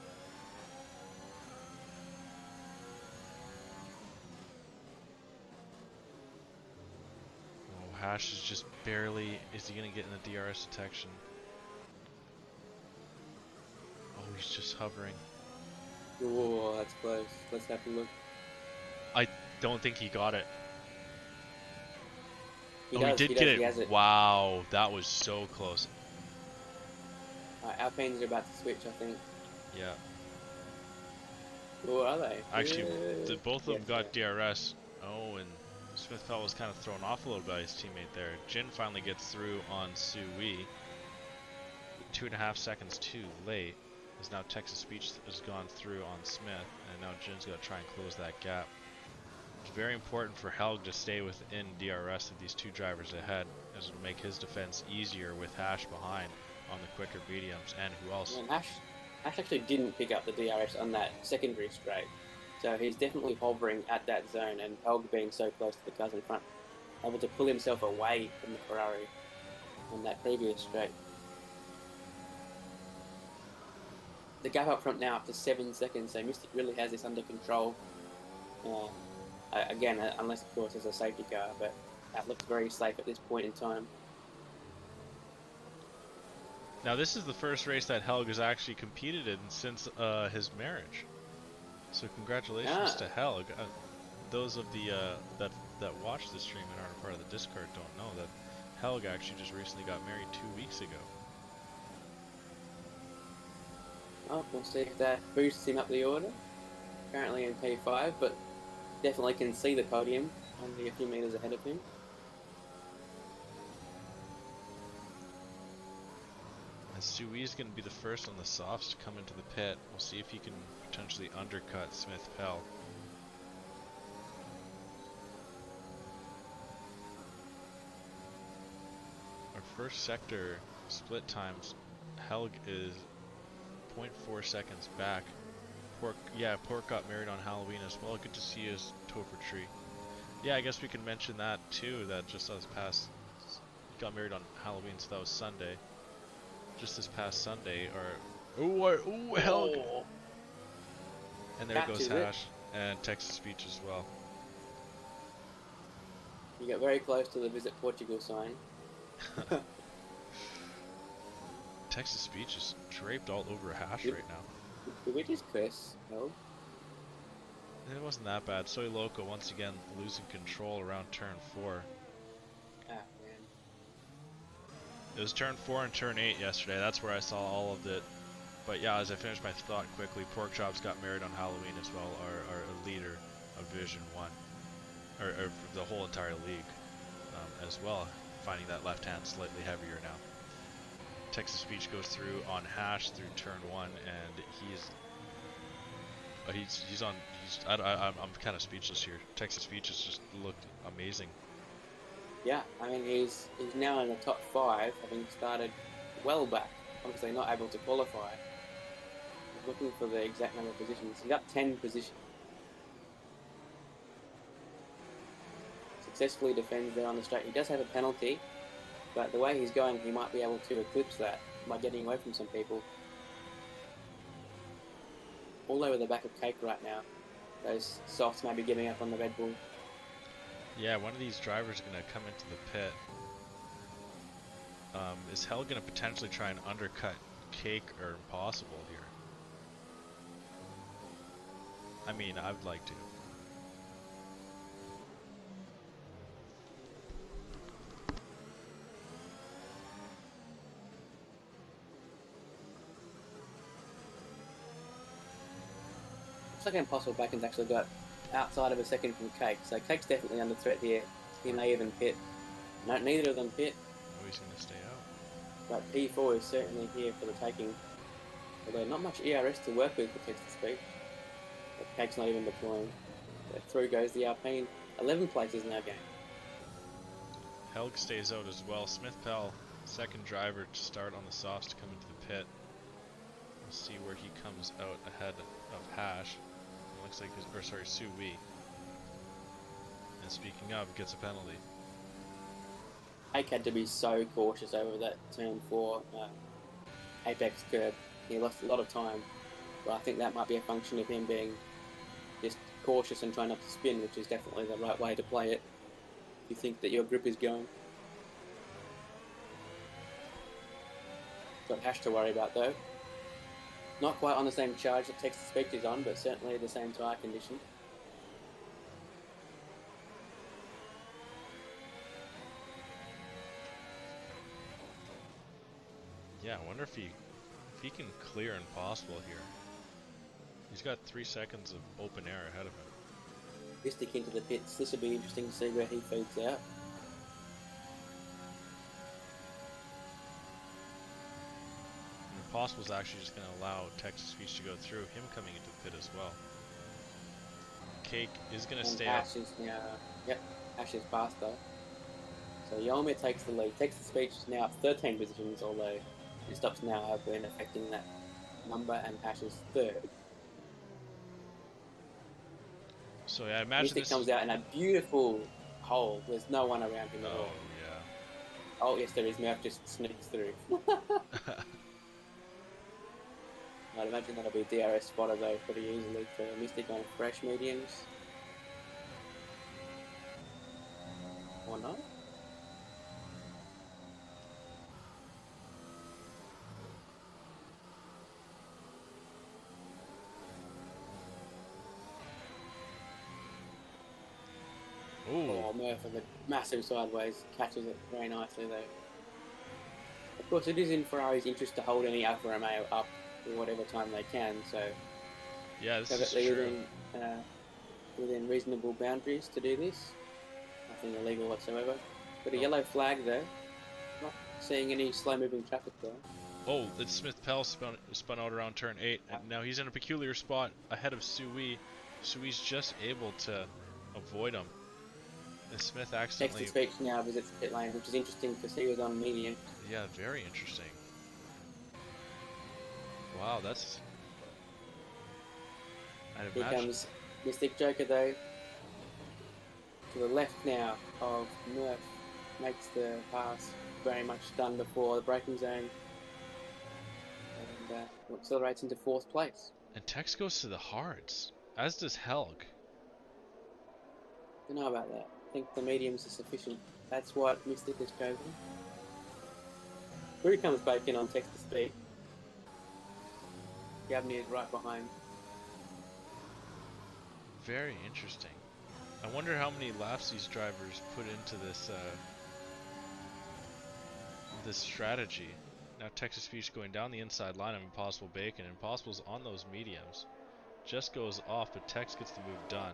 Oh, Hash is just barely. Is he going to get in the DRS detection? Oh, he's just hovering. Oh, that's close. Let's have a look. I don't think he got it. He did get it. He has it. Wow, that was so close. Alpines are about to switch, I think. Yeah. Or are they? Actually, both of them got yeah. DRS. Oh, and Smith Pell was kind of thrown off a little by his teammate there. Jin finally gets through on XxSuii. 2.5 seconds too late, as now Texas Speech has gone through on Smith, and now Jin's got to try and close that gap. It's very important for Helg to stay within DRS of these two drivers ahead, as it will make his defense easier with Hash behind on the quicker mediums. And who else? Yeah, Hash actually didn't pick up the DRS on that secondary straight, so he's definitely hovering at that zone, and Helg being so close to the cars in front, able to pull himself away from the Ferrari on that previous straight. The gap up front now up to 7 seconds, so Mystic really has this under control. Again, unless of course there's a safety car, but that looks very safe at this point in time. Now this is the first race that Helg has actually competed in since his marriage. So congratulations to Helg. Those of the that watch the stream and aren't a part of the Discord don't know that Helg actually just recently got married 2 weeks ago. Oh, we'll see if that boosts him up the order. Currently in P5, but definitely can see the podium only a few metres ahead of him. XxSuii is going to be the first on the softs to come into the pit. We'll see if he can potentially undercut Smith Pell. Our first sector split times, Helg is 0.4 seconds back. Pork got married on Halloween as well. Good to see his Topher tree. Yeah, I guess we can mention that too, that just this past, got married on Halloween, so that was Sunday. Just this past Sunday, Helg! Oh. And there goes Hash, and Texas Speech as well. You get very close to the Visit Portugal sign. Texas Speech is draped all over Hash right now. Did we just curse Helg? It wasn't that bad. Soy Loco once again losing control around turn 4. Ah, man. It was turn 4 and turn 8 yesterday. That's where I saw all of it. But yeah, as I finish my thought quickly, Pork Chops got married on Halloween as well, our leader of Division 1. Or the whole entire league as well, finding that left hand slightly heavier now. Texas Speech goes through on Hash through turn 1, and I'm kind of speechless here. Texas Speech has just looked amazing. Yeah, I mean he's now in the top 5, having started well back. Obviously not able to qualify. He's looking for the exact number of positions. He's up 10 positions. Successfully defends there on the straight. He does have a penalty, but the way he's going, he might be able to eclipse that by getting away from some people. All over the back of Cake right now. Those softs may be giving up on the Red Bull. Yeah, one of these drivers is going to come into the pit. Is Hell going to potentially try and undercut Cake or Impossible here? I mean, I would like to. Looks like Impossible Bacon's actually got outside of a second from Cake, so Cake's definitely under threat here. He may even pit. No, neither of them pit. Oh, he's going to stay out. But P4 is certainly here for the taking. Although not much ERS to work with for text-to-speech. But Cake's not even deploying. So through goes the Alpine. 11 places now gained. Helg stays out as well. Smith Pell, second driver to start on the softs to come into the pit. We'll see where he comes out ahead of Hash. It looks like, XxSuii. And speaking of, gets a penalty. Ake had to be so cautious over that turn 4 apex curb. He lost a lot of time, but I think that might be a function of him being just cautious and trying not to spin, which is definitely the right way to play it if you think that your grip is going. Got Hash to worry about though. Not quite on the same charge that text-to-speech is on, but certainly the same tyre condition. Yeah, I wonder if he can clear Impossible here. He's got 3 seconds of open air ahead of him. Mystic into the pits. This will be interesting to see where he feeds out. And Impossible's actually just going to allow text-to-speech to go through, him coming into the pit as well. Cake is going to stay up. Ash is now, yep, Ash is past though. So Yolmir takes the lead. Text-to-speech is now up 13 positions, although his stops now have been affecting that number, and Ash is third. So yeah, I imagine Mystic this comes out in a beautiful hole. There's no one around him at all. Yeah. Oh yes, there is. Murph just sneaks through. I'd imagine that'll be a DRS spotter though pretty easily for Mystic on fresh mediums. Or not? Ooh. Oh, Murph with a massive sideways catches it very nicely though. Of course, it is in Ferrari's interest to hold any Alfa Romeo up for whatever time they can, so Yeah, this is perfectly true. within reasonable boundaries to do this. Nothing illegal whatsoever. But a yellow flag though. Not seeing any slow-moving traffic there. Oh, it's Smith Pell spun out around turn 8, and now he's in a peculiar spot ahead of Suii. Sui's just able to avoid him. And Smith accidentally... Text-to-speech now visits pit lane, which is interesting because he was on medium. Yeah, very interesting. Wow, that's... I'd Here imagine... comes Mystic Joker though. To the left now of Murph. Makes the pass, very much done before the braking zone. And accelerates into 4th place. And Tex goes to the hards, as does Helg. Don't know about that. I think the mediums are sufficient. That's what Mystic has chosen. Here comes Bacon on text-to-speech. Gavney is right behind. Very interesting. I wonder how many laps these drivers put into this this strategy. Now text-to-speech going down the inside line of Impossible Bacon. Impossible's on those mediums. Just goes off, but Tex gets the move done.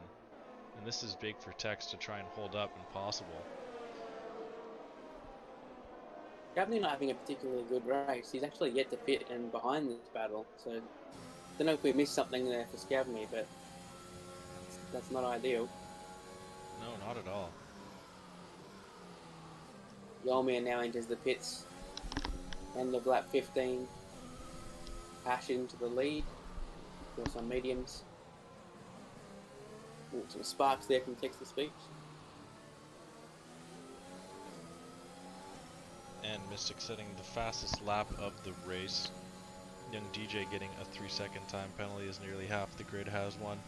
And this is big for Tex to try and hold up Impossible. Gavney not having a particularly good race. He's actually yet to pit and behind this battle. So, don't know if we missed something there for Scavney, but that's not ideal. No, not at all. Yolmir now enters the pits. End of lap 15. Hash into the lead. Of course on mediums. Ooh, some sparks there from text-to-speech. And Mystic setting the fastest lap of the race. Young DJ getting a 3-second time penalty as nearly half the grid has one.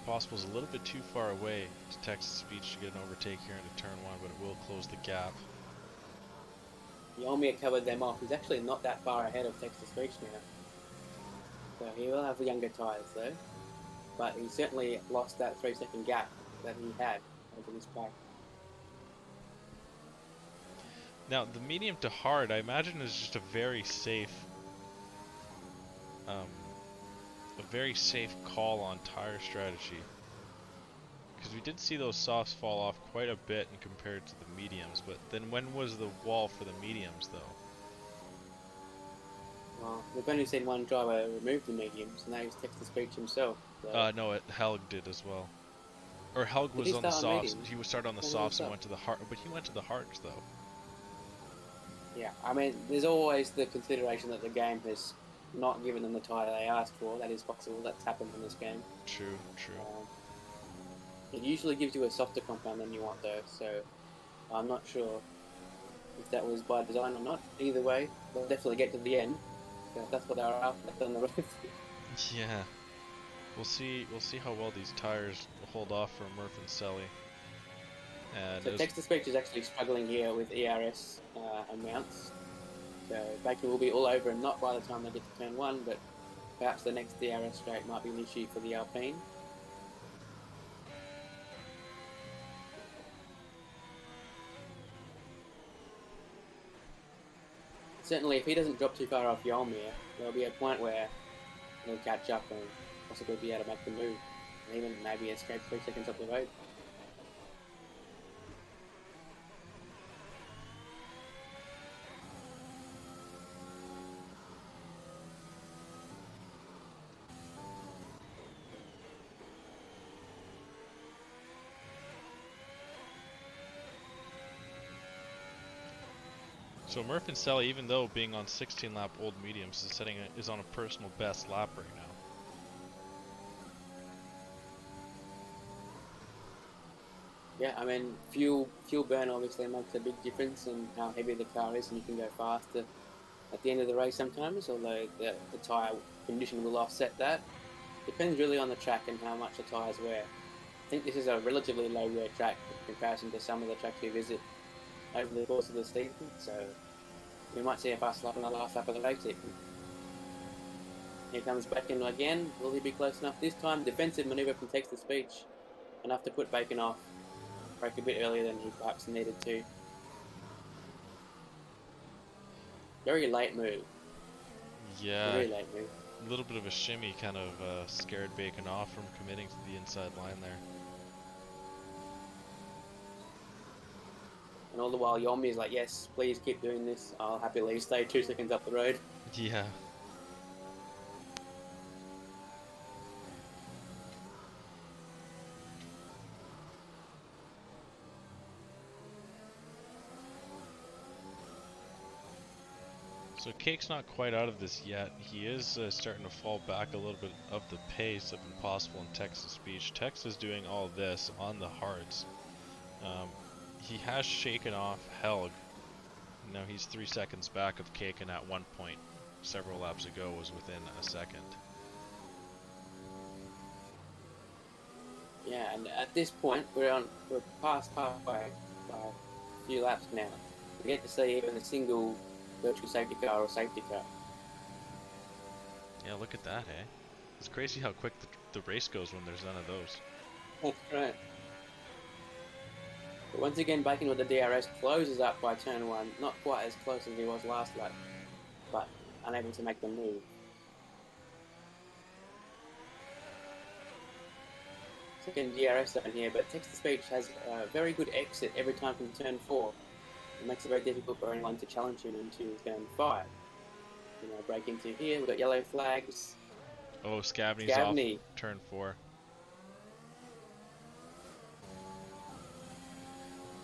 Possible's a little bit too far away to text-to-speech to get an overtake here into turn 1, but it will close the gap. Yolmir covered them off. He's actually not that far ahead of text-to-speech now. So he will have younger tyres though. But he certainly lost that 3-second gap that he had over this pack. Now, the medium to hard, I imagine, is just a very safe a very safe call on tire strategy. Because we did see those softs fall off quite a bit in compared to the mediums, but then when was the wall for the mediums though? Well, we've only seen one driver remove the mediums, and that was text-to-speech himself. So. No, Helg did as well. Or Helg Did was he on the start on softs. mediums? He was started on the softs and went to the hard, but he went to the hards though. Yeah, I mean, there's always the consideration that the game has not given them the tyre they asked for. That is possible. That's happened in this game. True, true. It usually gives you a softer compound than you want, though, so I'm not sure if that was by design or not. Either way, they'll definitely get to the end. That's what they were after on the road. Yeah, we'll see how well these tires hold off for Murph and Selly. And so text-to-speech is actually struggling here with ERS amounts. So Bacon will be all over him, not by the time they get to turn 1, but perhaps the next DRS straight might be an issue for the Alpine. Certainly, if he doesn't drop too far off Yolmir, there'll be a point where he'll catch up and possibly be able to make the move, and even maybe escape 3 seconds up the road. So Murph and Selly, even though being on 16 lap old mediums, is on a personal best lap right now. Yeah, I mean, fuel burn obviously makes a big difference in how heavy the car is, and you can go faster at the end of the race sometimes, although the tyre condition will offset that. Depends really on the track and how much the tyres wear. I think this is a relatively low wear track in comparison to some of the tracks we visit over the course of the season, so we might see a fast lap on the last lap of the race even. Here comes Bacon again. Will he be close enough this time? Defensive manoeuvre from text-to-speech, enough to put Bacon off. Break a bit earlier than he perhaps needed to. Very late move. Yeah. Very late move. A little bit of a shimmy kind of scared Bacon off from committing to the inside line there. And all the while Yolmi's like, yes, please keep doing this. I'll happily stay 2 seconds up the road. Yeah. So Cake's not quite out of this yet. He is starting to fall back a little bit of the pace of Impossible and text-to-speech. Text is doing all this on the hards. He has shaken off Helg. Now he's 3 seconds back of Cake, and at one point several laps ago was within a second. Yeah, and at this point we're past halfway by a few laps now. We get to see even a single virtual safety car or safety car. Yeah, look at that, eh? It's crazy how quick the race goes when there's none of those. That's right. But once again, Bacon with the DRS closes up by turn 1. Not quite as close as he was last lap, but unable to make the move. Second DRS zone here, but text-to-speech has a very good exit every time from turn 4. It makes it very difficult for anyone to challenge him into turn 5. You know, break into here, we've got yellow flags. Oh, Scavney's off turn 4.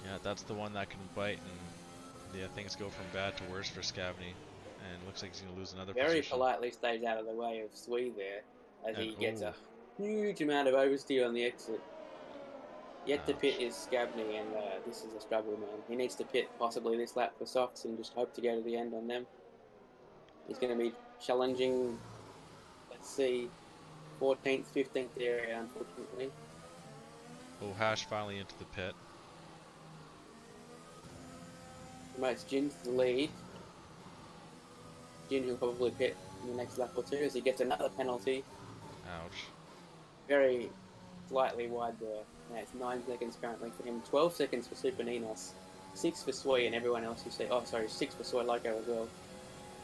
Yeah, that's the one that can bite, and yeah, things go from bad to worse for Scavney. And it looks like he's going to lose another Very position. politely stays out of the way of Sui there, as he gets a huge amount of oversteer on the exit. Yet to pit is Scavney, and this is a struggle, man. He needs to pit possibly this lap for softs and just hope to go to the end on them. He's going to be challenging, let's see, 14th, 15th area, unfortunately. Oh, Hash finally into the pit. Promotes Jin to the lead. Jin will probably pit in the next lap or two as he gets another penalty. Ouch. Very slightly wide there. Yeah, it's 9 seconds currently for him. 12 seconds for Super Ninos. 6 for Sui and everyone else you see. Oh, sorry, 6 for Soy Loco as well.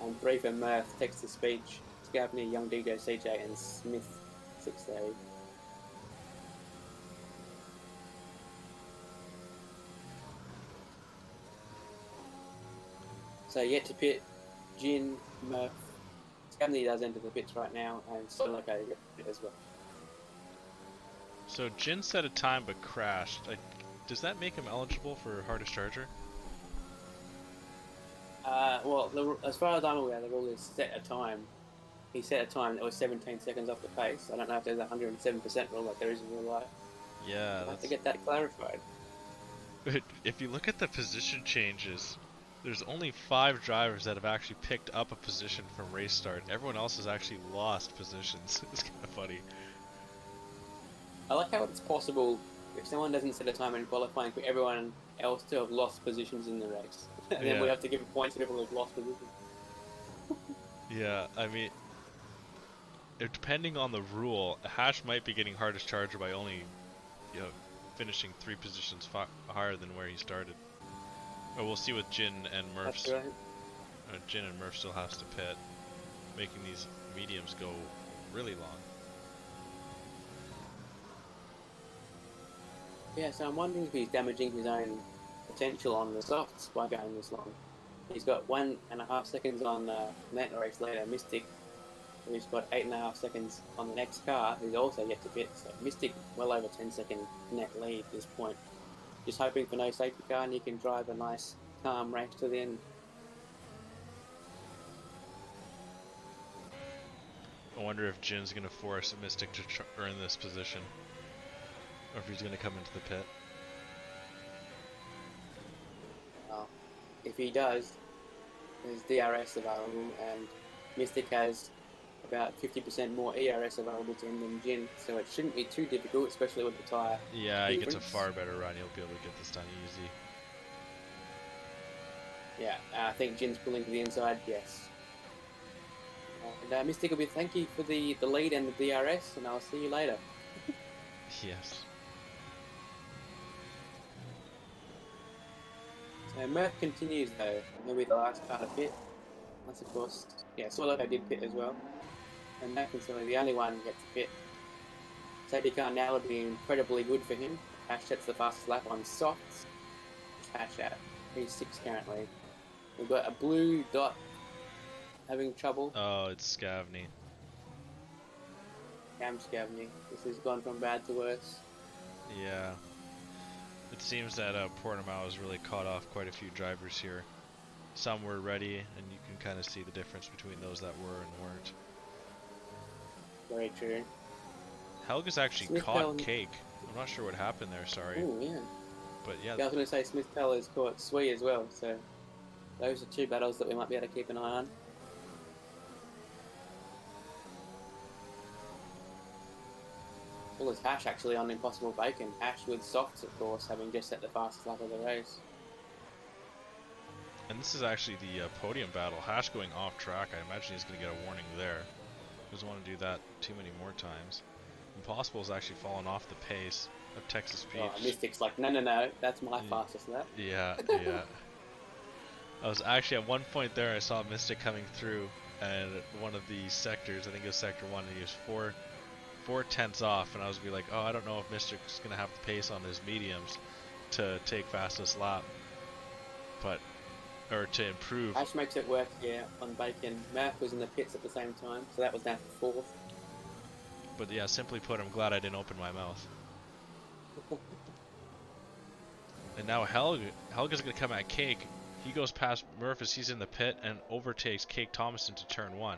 And 3 for Murph, text-to-speech. Scavney, Young DJ, CJ, and Smith 6A. So yet to pit, Jin, Murph, Scavney does enter the pits right now, and Soloco gets to pit as well. So Jin set a time but crashed. Does that make him eligible for hardest charger? Well, as far as I'm aware, the rule is set a time. He set a time that was 17 seconds off the pace. I don't know if there's a 107% rule like there is in real life. Yeah, I'll have to get that clarified. But if you look at the position changes, there's only 5 drivers that have actually picked up a position from race start. Everyone else has actually lost positions. It's kind of funny. I like how it's possible if someone doesn't set a time in qualifying for everyone else to have lost positions in the race. And then we have to give points to everyone who's lost positions. Yeah, I mean, depending on the rule, Hash might be getting hardest charger by only, finishing 3 positions higher than where he started. Or we'll see with Jin and Murph. That's right. Jin and Murph still has to pit, making these mediums go really long. Yeah, so I'm wondering if he's damaging his own potential on the softs by going this long. He's got 1.5 seconds on that race later, Mystic, who's got 8.5 seconds on the next car, who's also yet to pit. So Mystic, well over 10-second net lead at this point. Just hoping for no safety car and you can drive a nice, calm race to the end. I wonder if Jin's going to force Mystic to earn this position. Or if he's going to come into the pit. Well, if he does, there's DRS available, and Mystic has about 50% more ERS available to him than Jin, so it shouldn't be too difficult, especially with the tyre. Yeah, he gets a far better run. He'll be able to get this done easy. Yeah, I think Jin's pulling to the inside, yes. And Mystic will be thank you for the lead and the DRS, and I'll see you later. Yes. So Murph continues though, and he'll be the last car to pit. That's of course, yeah, Soloco did pit as well. And Murph is the only one who gets to pit. Safety car now would be incredibly good for him. Hash sets the fastest lap on softs. Hash at P6 currently. We've got a blue dot having trouble. Oh, it's Scavney. Cam Scavney. This has gone from bad to worse. Yeah. It seems that Portimao has really caught off quite a few drivers here. Some were ready, and you can kind of see the difference between those that were and weren't. Very true. Helga's actually Smith caught Pell... Cake. I'm not sure what happened there, sorry. Oh, yeah. But yeah. I was going to say Smith Pell has caught XxSuii as well, so those are 2 battles that we might be able to keep an eye on. Well, there's Hash actually on Impossible Bacon. Hash with softs, of course, having just set the fastest lap of the race. And this is actually the podium battle. Hash going off track. I imagine he's going to get a warning there. Doesn't want to do that too many more times. Impossible's actually fallen off the pace of Texas Peach. Oh, Mystic's like, no, that's my fastest lap. Yeah, yeah. I was actually at one point there, I saw Mystic coming through, and one of the sectors, I think it was sector 1, and he was 4/10 off, and I was be like, oh, I don't know if Mystic's going to have the pace on his mediums to take fastest lap, or to improve. Hash makes it work, yeah, on Bacon. Murph was in the pits at the same time, so that was down to 4th. But yeah, simply put, I'm glad I didn't open my mouth. And now Helga's going to come at Cake. He goes past Murph as he's in the pit and overtakes Cake Thomason to turn 1.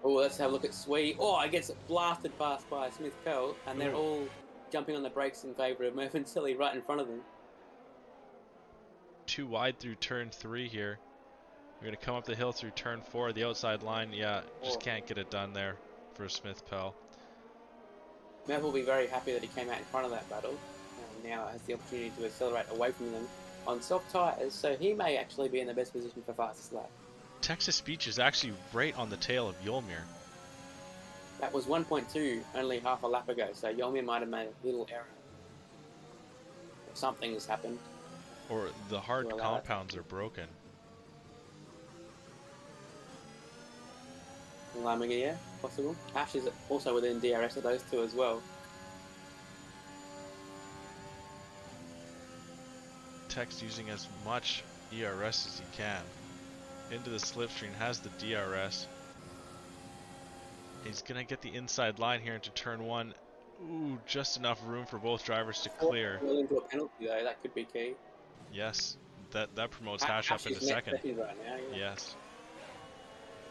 Oh, let's have a look at XxSuii. Oh, it gets blasted past by Smith Pell, and they're all jumping on the brakes in favour of Murph and Silly right in front of them. Too wide through turn 3 here. We're going to come up the hill through turn 4. The outside line, yeah, just can't get it done there for Smith Pell. Murph will be very happy that he came out in front of that battle, and now has the opportunity to accelerate away from them on soft tyres, so he may actually be in the best position for fastest lap. Texas Beach is actually right on the tail of Yolmir. That was 1.2 only half a lap ago, so Yolmir might have made a little error. Or something has happened. Or the hard compounds are broken. Lamiga, yeah, possible. Ash is also within DRS of those two as well. Tech's using as much ERS as he can. Into the slipstream, has the DRS. He's gonna get the inside line here into turn 1. Ooh, just enough room for both drivers to clear. Well, into a penalty though, that could be key. Yes, that promotes Hash up into second. Right now, yeah. Yes.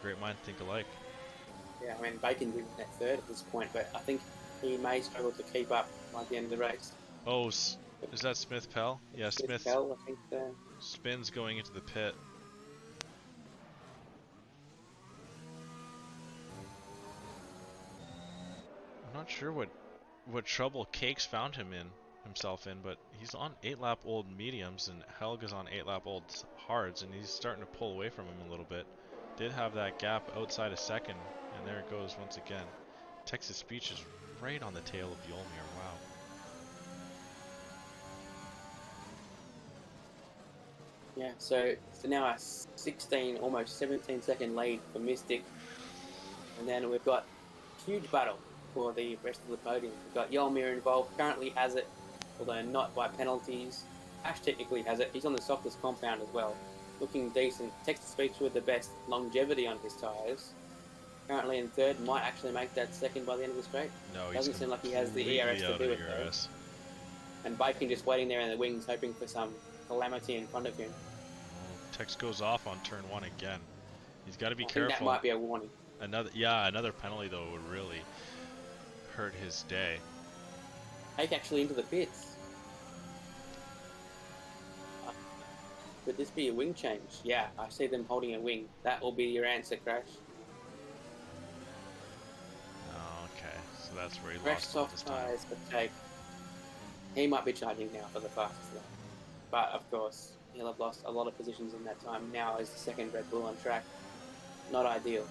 Great minds think alike. Yeah, I mean, Bacon's in that third at this point, but I think he may struggle to keep up by the end of the race. Oh, is that Smith Pell? Yeah, Smith Pell, I think so. Spins going into the pit. I'm not sure what trouble Cakes found himself in, but he's on 8-lap old mediums and Helga's on 8-lap old hards, and he's starting to pull away from him a little bit. Did have that gap outside a second, and there it goes once again. Texas Speech is right on the tail of Yolmir. Wow. Yeah, so now a 16, almost 17 second lead for Mystic, and then we've got huge battle for the rest of the podium. We've got Yolmir involved, currently has it, although not by penalties. Ash technically has it. He's on the softest compound as well. Looking decent. Texas Speech with the best longevity on his tyres. Currently in third, might actually make that second by the end of the straight. No, doesn't seem like he has the ERS to do it though. And Bacon just waiting there in the wings, hoping for some calamity in front of him. Tex goes off on turn 1 again. He's got to be careful. That might be a warning. Another penalty though would really hurt his day. Take actually into the pits. Could this be a wing change? Yeah, I see them holding a wing. That will be your answer, Crash. Oh, okay, so that's where he Crash lost all his soft time. tyres for Jake. He might be charging now for the fastest lap. But of course, he'll have lost a lot of positions in that time. Now as the second Red Bull on track. Not ideal.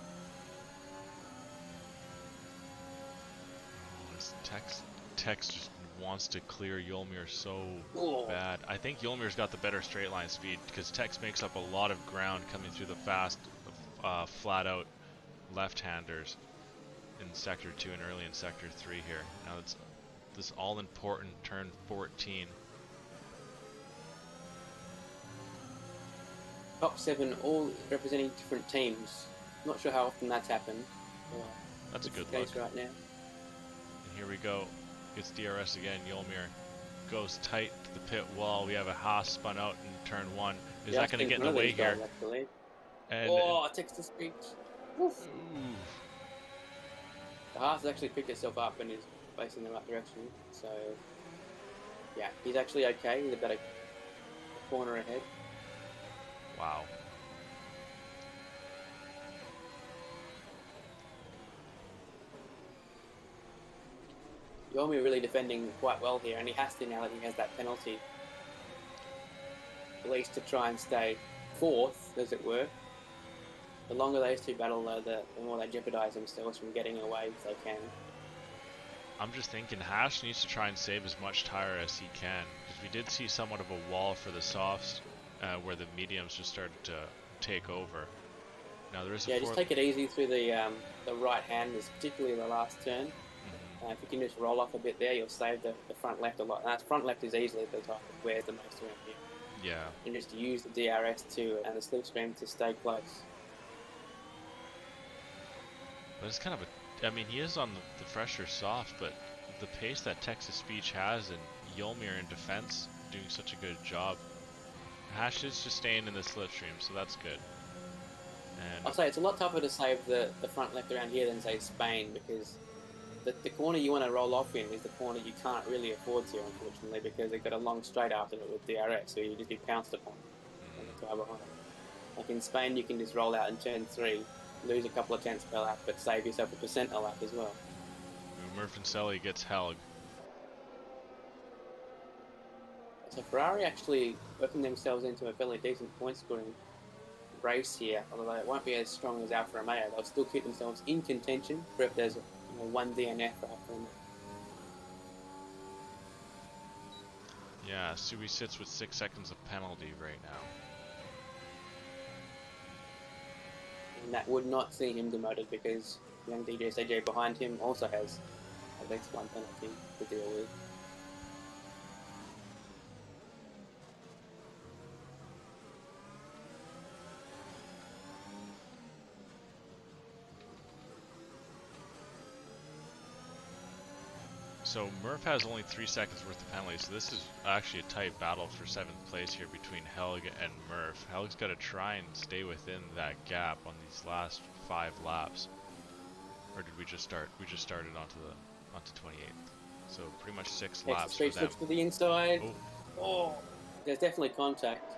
Tex just wants to clear Yolmir so bad. I think Yolmir's got the better straight line speed because Tex makes up a lot of ground coming through the fast, flat out left-handers in sector 2 and early in sector 3 here. Now it's this all important turn 14. Top 7 all representing different teams. Not sure how often that's happened. That's a good case look. right now. And here we go. Gets DRS again. Yolmir goes tight to the pit wall. We have a Haas spun out in turn 1. Is that going to get in the way here? And Texas Speech. Oof. The Haas has actually picked itself up and is facing the right direction. So, yeah, he's actually okay. He's about a corner ahead. Wow. Yolmir really defending quite well here, and he has to now that he has that penalty. At least to try and stay fourth, as it were. The longer those two battle, though, the more they jeopardise themselves from getting away if they can. I'm just thinking Hash needs to try and save as much tire as he can, because we did see somewhat of a wall for the softs where the mediums just started to take over. Now there is a just take it easy through the right handers, particularly the last turn. If you can just roll off a bit there, you'll save the front left a lot. And that front left is easily the type of wears the most around here. Yeah. And just use the DRS and the slipstream to stay close. But it's kind of I mean, he is on the fresher soft, but the pace that Texas Speech has and Yolmir in defense doing such a good job. Hash is just staying in the slipstream, so that's good. And I'll say it's a lot tougher to save the front left around here than, say, Spain, because the corner you want to roll off in is the corner you can't really afford to, unfortunately, because they've got a long straight after it with DRS, so you just be pounced upon on the car behind. Like in Spain, you can just roll out in turn 3, lose a couple of tenths per lap, but save yourself a percent a lap as well. Murphinselli gets Helg. So Ferrari actually working themselves into a fairly decent point scoring race here, although it won't be as strong as Alfa Romeo. They'll still keep themselves in contention for if there's one DNF for Alfa Romeo. Yeah, Sui sits with 6 seconds of penalty right now. and that would not see him demoted because young DJSAJ behind him also has at least one penalty to deal with. So Murph has only 3 seconds worth of penalties, so this is actually a tight battle for 7th place here between Helg and Murph. Helg's got to try and stay within that gap on these last 5 laps. Or did we just start? We just started onto 28th. So pretty much 6 laps for them. Looks to the inside. Oh. There's definitely contact.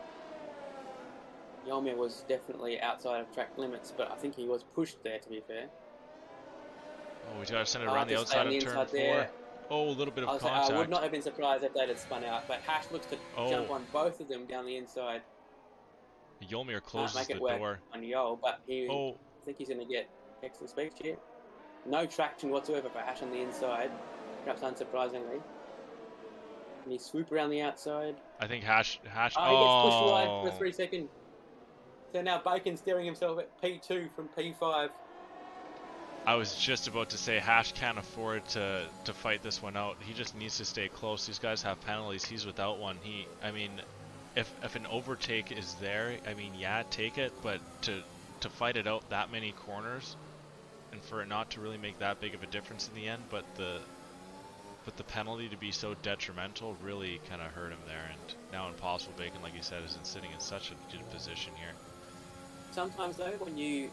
Yolmir was definitely outside of track limits, but I think he was pushed there, to be fair. Oh, we got to send it around the outside of turn 4. Oh, a little bit of contact. I would not have been surprised if they'd have spun out, but Hash looks to jump on both of them down the inside. Yolmir closes the door. On Yol, but I think he's going to get excellent speed here. No traction whatsoever for Hash on the inside, perhaps unsurprisingly. Can he swoop around the outside? I think Hash. He gets pushed wide for 3 seconds. So now Bacon's steering himself at P2 from P5. I was just about to say Hash can't afford to fight this one out. He just needs to stay close. These guys have penalties. He's without one. I mean, if an overtake is there, I mean, yeah, take it. But to fight it out that many corners, and for it not to really make that big of a difference in the end, but the penalty to be so detrimental really kind of hurt him there. And now Impossible Bacon, like you said, isn't sitting in such a good position here. Sometimes though, when you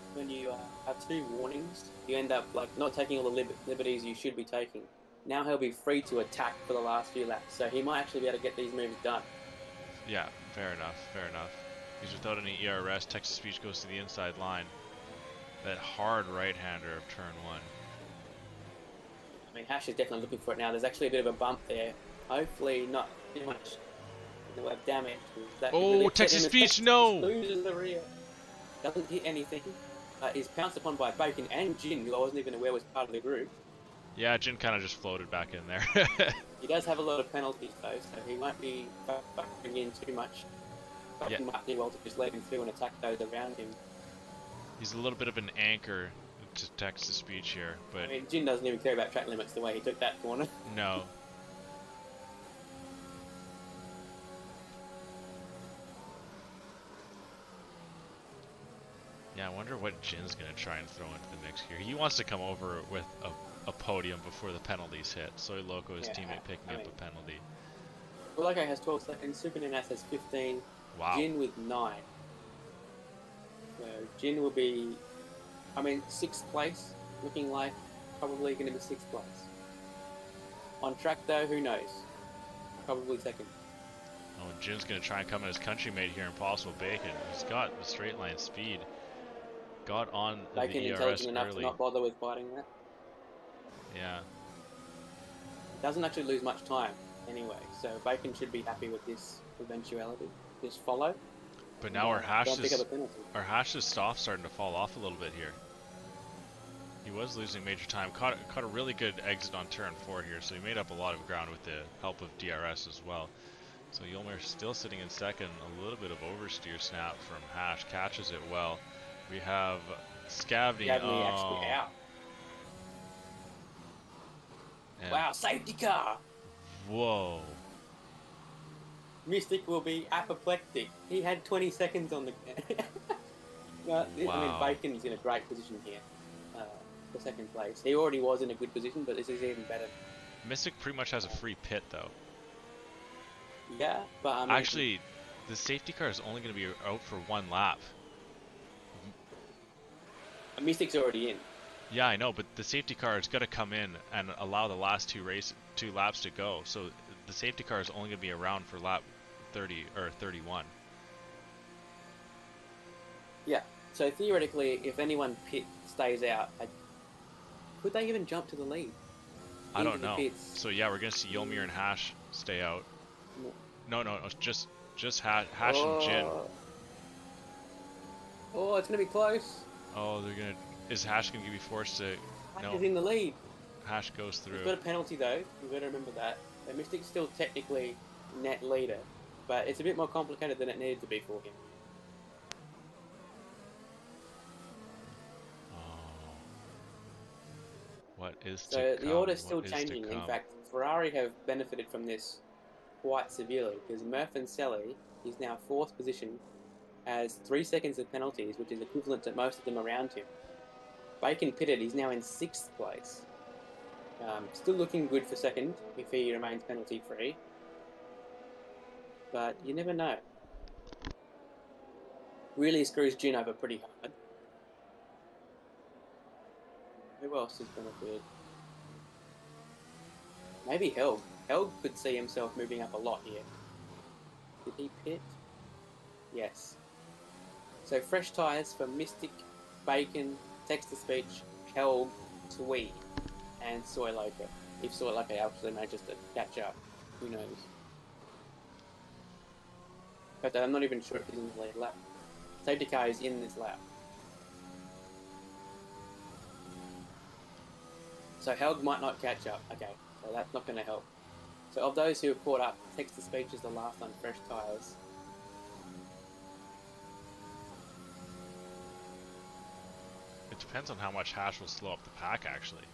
have 2 warnings, you end up like not taking all the liberties you should be taking. Now he'll be free to attack for the last few laps, so he might actually be able to get these moves done. Yeah, fair enough, fair enough. He's without any ERS. Texas Speech goes to the inside line. That hard right-hander of turn 1. I mean, Hash is definitely looking for it now. There's actually a bit of a bump there. Hopefully not too much in the way of damage. Oh, Texas Speech, no! Loses the rear. Doesn't hit anything. He's pounced upon by Bacon and Jin, who I wasn't even aware was part of the group. Yeah, Jin kind of just floated back in there. He does have a lot of penalties though, so he might be factoring in too much. He might be well to just let him through and attack those around him. He's a little bit of an anchor to Texas Speech here, but I mean, Jin doesn't even care about track limits the way he took that corner. No. Yeah, I wonder what Jin's going to try and throw into the mix here. He wants to come over with a podium before the penalties hit. Soy Loco, his teammate, picking up a penalty. Loco has 12 seconds, Super Nanas has 15, wow. Jin with 9. So Jin will be, 6th place, looking like probably going to be 6th place. On track though, who knows? Probably 2nd. Oh, and Jin's going to try and come in his country-mate here, Impossible Bacon. He's got the straight line speed. Got on Bacon the ERS intelligent enough early. to not bother with fighting that. Yeah. Doesn't actually lose much time anyway, so Bacon should be happy with this eventuality, this follow. But now our Hash's stuff starting to fall off a little bit here. He was losing major time. Caught a really good exit on turn 4 here, so he made up a lot of ground with the help of DRS as well. So Yolmir still sitting in 2nd. A little bit of oversteer snap from Hash. Catches it well. We have Scavney. Scavney actually out. And wow, safety car! Whoa. Mystic will be apoplectic. He had 20 seconds on the... Wow. I mean, Bacon's in a great position here for 2nd place. He already was in a good position, but this is even better. Mystic pretty much has a free pit, though. Yeah, but actually, the safety car is only going to be out for 1 lap. Mystic's already in. Yeah, I know, but the safety car has got to come in and allow the last 2 laps to go. So the safety car is only going to be around for lap 30 or 31. Yeah. So theoretically, if anyone stays out, could they even jump to the lead? I don't know. So yeah, we're going to see Yolmir and Hash stay out. No, just Hash and Jin. Oh, it's going to be close. Oh, they're going to... Is Hash going to be forced to... Hash is in the lead. Hash goes through. He's got a penalty though. You've got to remember that. So Mystic's still technically net leader, but it's a bit more complicated than it needed to be for him. What is to So the come? order's still What is to changing. In come? fact, Ferrari have benefited from this quite severely because Monza is now 4th position, has 3 seconds of penalties, which is equivalent to most of them around him. Bacon pitted, he's now in 6th place. Still looking good for 2nd if he remains penalty free. But you never know. Really screws Jin over pretty hard. Who else has benefited? Maybe Helg. Helg could see himself moving up a lot here. Did he pit? Yes. So fresh tyres for Mystic, Bacon, Text-to-Speech, Helg, Sui, and Soy Loca. If Soy Loca actually manages to catch up, who knows? But I'm not even sure if he's in the lead lap. Safety car is in this lap. So Helg might not catch up. Okay, so that's not going to help. So of those who have caught up, Text-to-Speech is the last on fresh tyres. It depends on how much Hash will slow up the pack, actually.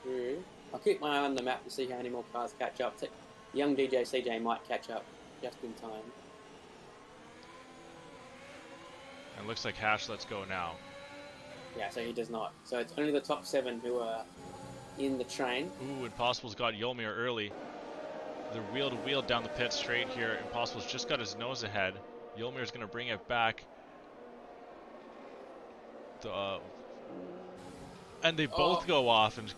True. I'll keep my eye on the map to see how many more cars catch up. Young DJ CJ might catch up just in time. And it looks like Hash lets go now. Yeah, so he does not. So it's only the top 7 who are in the train. Ooh, Impossible's got Yolmir early. They're wheel to wheel down the pit straight here. Impossible's just got his nose ahead. Yolmir's going to bring it back. And they both go off, and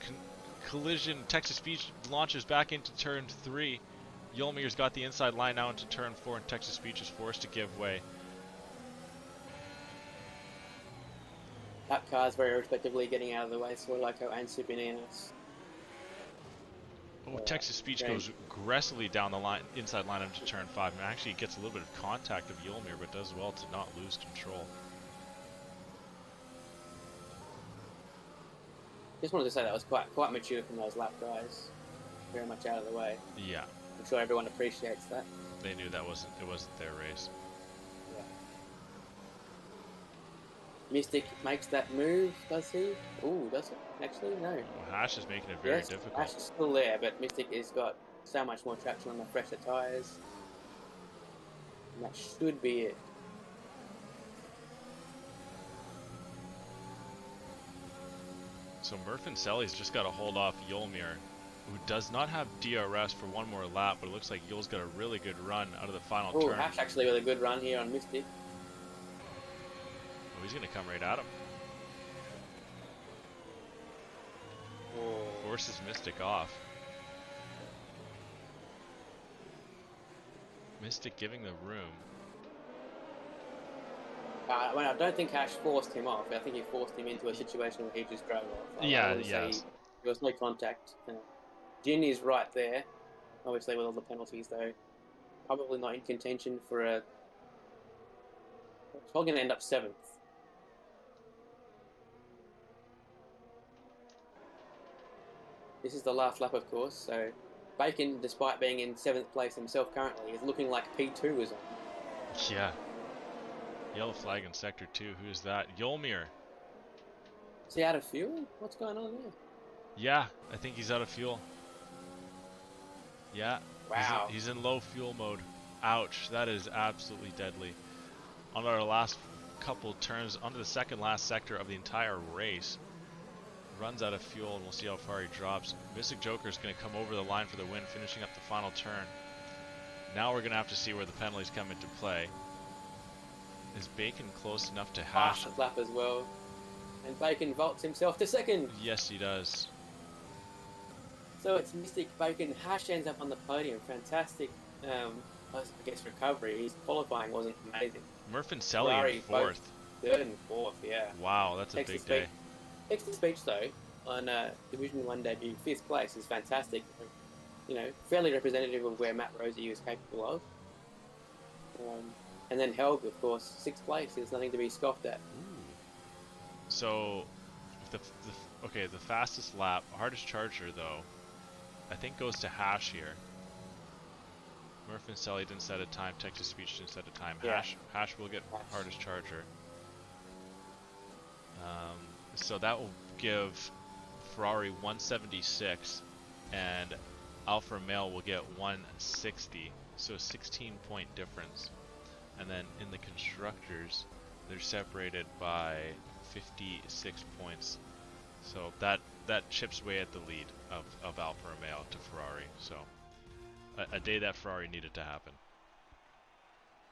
collision. Text-to-Speech launches back into turn 3. Yolmir's got the inside line now into turn 4, and Text-to-Speech is forced to give way. That car's very respectively getting out of the way, Soy Loco and Supininos. Oh, Text-to-Speech goes aggressively down the line, inside line into turn 5, and actually gets a little bit of contact of Yolmir, but does well to not lose control. Just wanted to say that was quite mature from those lap guys. Very much out of the way. Yeah. I'm sure everyone appreciates that. They knew it wasn't their race. Yeah. Mystic makes that move, does he? Ooh, does it? Actually, no. Well, Hash is making it very difficult. Hash is still there, but Mystic has got so much more traction on the fresher tyres. And that should be it. So Murfinselli's just got to hold off Yolmir, who does not have DRS for one more lap, but it looks like Yul's got a really good run out of the final turn. Hash actually with a good run here on Mystic. Oh, he's going to come right at him. Forces Mystic off. Mystic giving the room. I don't think Hash forced him off. I think he forced him into a situation where he just drove off. Yeah, yes. There was no contact. Jin is right there. Obviously with all the penalties though. Probably not in contention for a... It's probably going to end up 7th. This is the last lap, of course, so Bacon, despite being in 7th place himself currently, is looking like P2 is on. Yeah. Yellow flag in Sector 2. Who's that? Yolmir. Is he out of fuel? What's going on there? Yeah, I think he's out of fuel. Yeah. Wow. He's in low fuel mode. Ouch. That is absolutely deadly. On our last couple turns, onto the second last sector of the entire race. Runs out of fuel, and we'll see how far he drops. Mystic Joker is going to come over the line for the win, finishing up the final turn. Now we're going to have to see where the penalties come into play. Is Bacon close enough to Hash? Fastest lap as well. And Bacon vaults himself to 2nd. Yes, he does. So it's Mystic, Bacon. Hash ends up on the podium. Fantastic, I guess, recovery. His qualifying wasn't amazing. Murfinselli in 4th. 3rd and 4th, yeah. Wow, that's a big day. Text-to-Speech, though, on Division 1 debut, 5th place is fantastic. You know, fairly representative of where Matt Rosie is capable of. And then Helg, of course, 6th place is nothing to be scoffed at. Ooh. So, the fastest lap, hardest charger though, I think goes to Hash here. Murfinselli didn't set a time, Text-to-Speech didn't set a time. Yeah. Hash will get hardest charger. So that will give Ferrari 176, and Alfa Romeo will get 160. So a 16-point difference. And then in the constructors, they're separated by 56 points. So that chips away at the lead of Alfa Romeo to Ferrari. So a day that Ferrari needed to happen.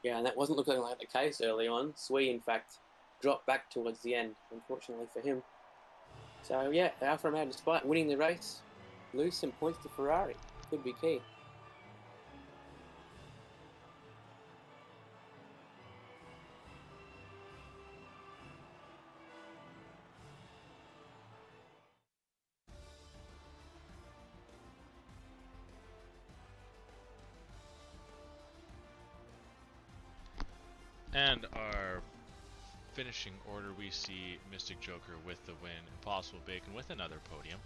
Yeah, and that wasn't looking like the case early on. Sui, in fact, dropped back towards the end, unfortunately for him. So yeah, Alfa Romeo, despite winning the race, lose some points to Ferrari. Could be key. And our finishing order, we see Mystic Joker with the win, Impossible Bacon with another podium,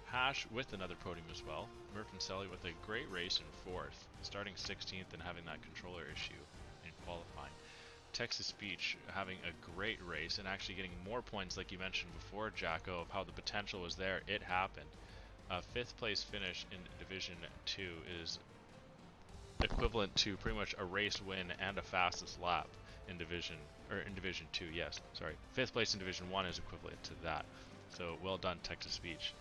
Hash with another podium as well, Mercancelli with a great race in 4th, starting 16th and having that controller issue in qualifying. Texas Speech having a great race and actually getting more points, like you mentioned before, Jacko, of how the potential was there. It happened. A 5th place finish in Division 2 is equivalent to pretty much a race win and a fastest lap in Division 2. Yes, sorry. 5th place in Division 1 is equivalent to that. So well done, Texas Speech.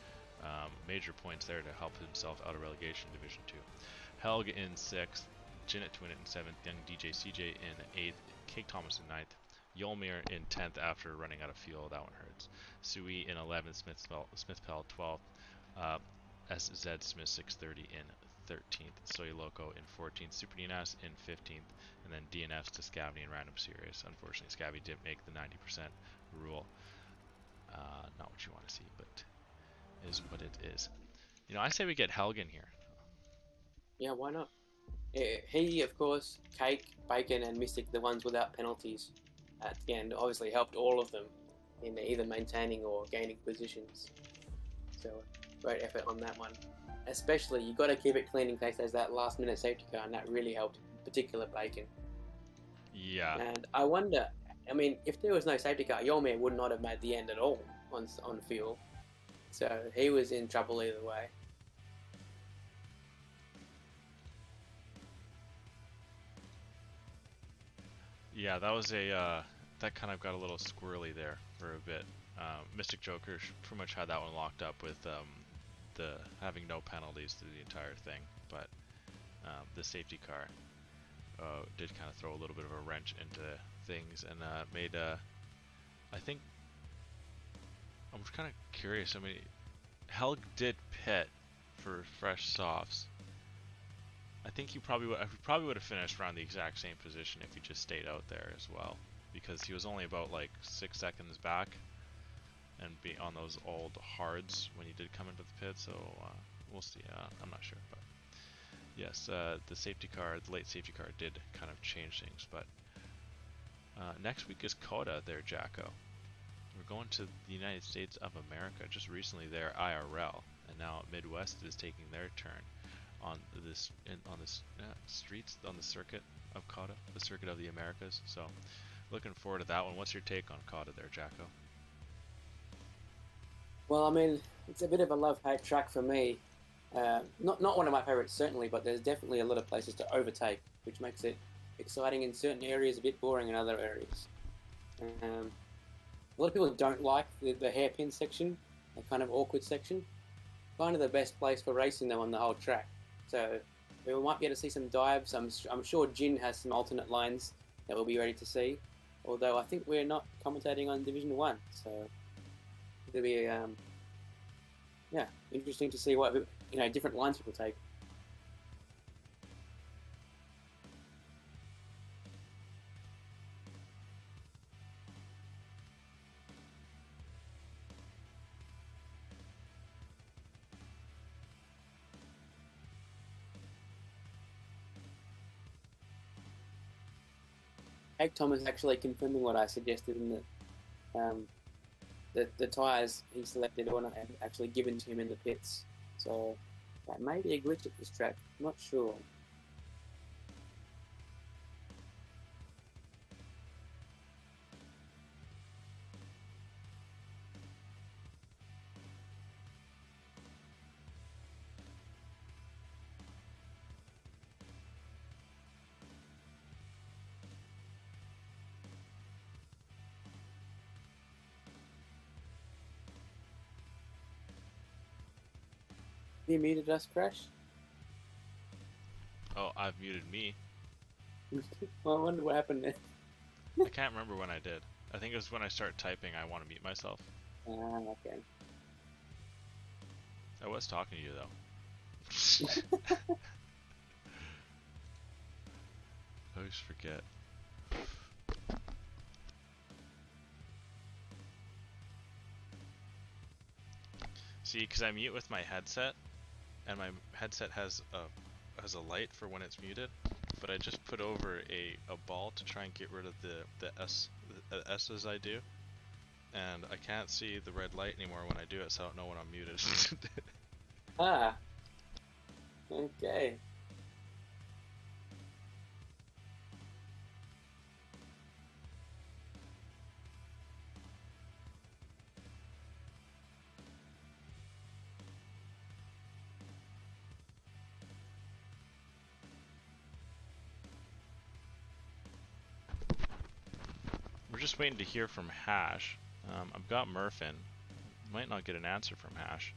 Major points there to help himself out of relegation Division 2. Helg in 6th, Jinnit Twin in 7th, Young DJ CJ in 8th, Cake Thomas in 9th, Yolmir in 10th after running out of fuel. That one hurts. Sui in 11th, Smithpell 12th, SZ Smith 630 in 13th, Soy Loco in 14th, Super Dinas in 15th, and then DNFs to Scavney and Random Series. Unfortunately, Scavney didn't make the 90% rule. Not what you want to see, but is what it is. You know, I say we get Helgen here. Yeah, why not? He, of course, Cake, Bacon, and Mystic, the ones without penalties at the end, obviously helped all of them in either maintaining or gaining positions. So, great effort on that one. Especially, you got to keep it clean in case there's that last-minute safety car, and that really helped, in particular Bacon. Yeah. And I wonder, I mean, if there was no safety car, Yolmir would not have made the end at all on fuel. So he was in trouble either way. Yeah, that was a that kind of got a little squirrely there for a bit. Mystic Joker pretty much had that one locked up with the having no penalties through the entire thing, but the safety car did kind of throw a little bit of a wrench into things and made I think I'm kind of curious. I mean, Helg did pit for fresh softs. I think he probably would have finished around the exact same position if he just stayed out there as well, because he was only about like 6 seconds back and be on those old hards when he did come into the pit. So we'll see. I'm not sure, but yes, the safety car, the late safety car, did kind of change things. But next week is COTA there, Jacko. We're going to the United States of America. Just recently there, IRL, and now Midwest is taking their turn on this streets on the circuit of COTA, the circuit of the Americas. So looking forward to that one. What's your take on COTA there, Jacko? Well, I mean, it's a bit of a love-hate track for me. Not one of my favourites, certainly, but there's definitely a lot of places to overtake, which makes it exciting in certain areas, a bit boring in other areas. A lot of people don't like the hairpin section, the kind of awkward section. Kind of the best place for racing them on the whole track. So we might be able to see some dives. I'm sure Jin has some alternate lines that we'll be ready to see. Although I think we're not commentating on Division 1, so it'll be interesting to see what different lines people take. Hank Thomas actually confirming what I suggested in that the tyres he selected were not actually given to him in the pits. So that may be a glitch at this track. I'm not sure. You muted us, Crash? Oh, I've muted me. Well, I wonder what happened there. I can't remember when I did. I think it was when I start typing I want to mute myself. Okay. I was talking to you though. I always forget. See, because I mute with my headset, and my headset has a light for when it's muted, but I just put over a ball to try and get rid of the S's I do, and I can't see the red light anymore when I do it, so I don't know when I'm muted. Ah. Okay. We're just waiting to hear from Hash. I've got Murph in. Might not get an answer from Hash.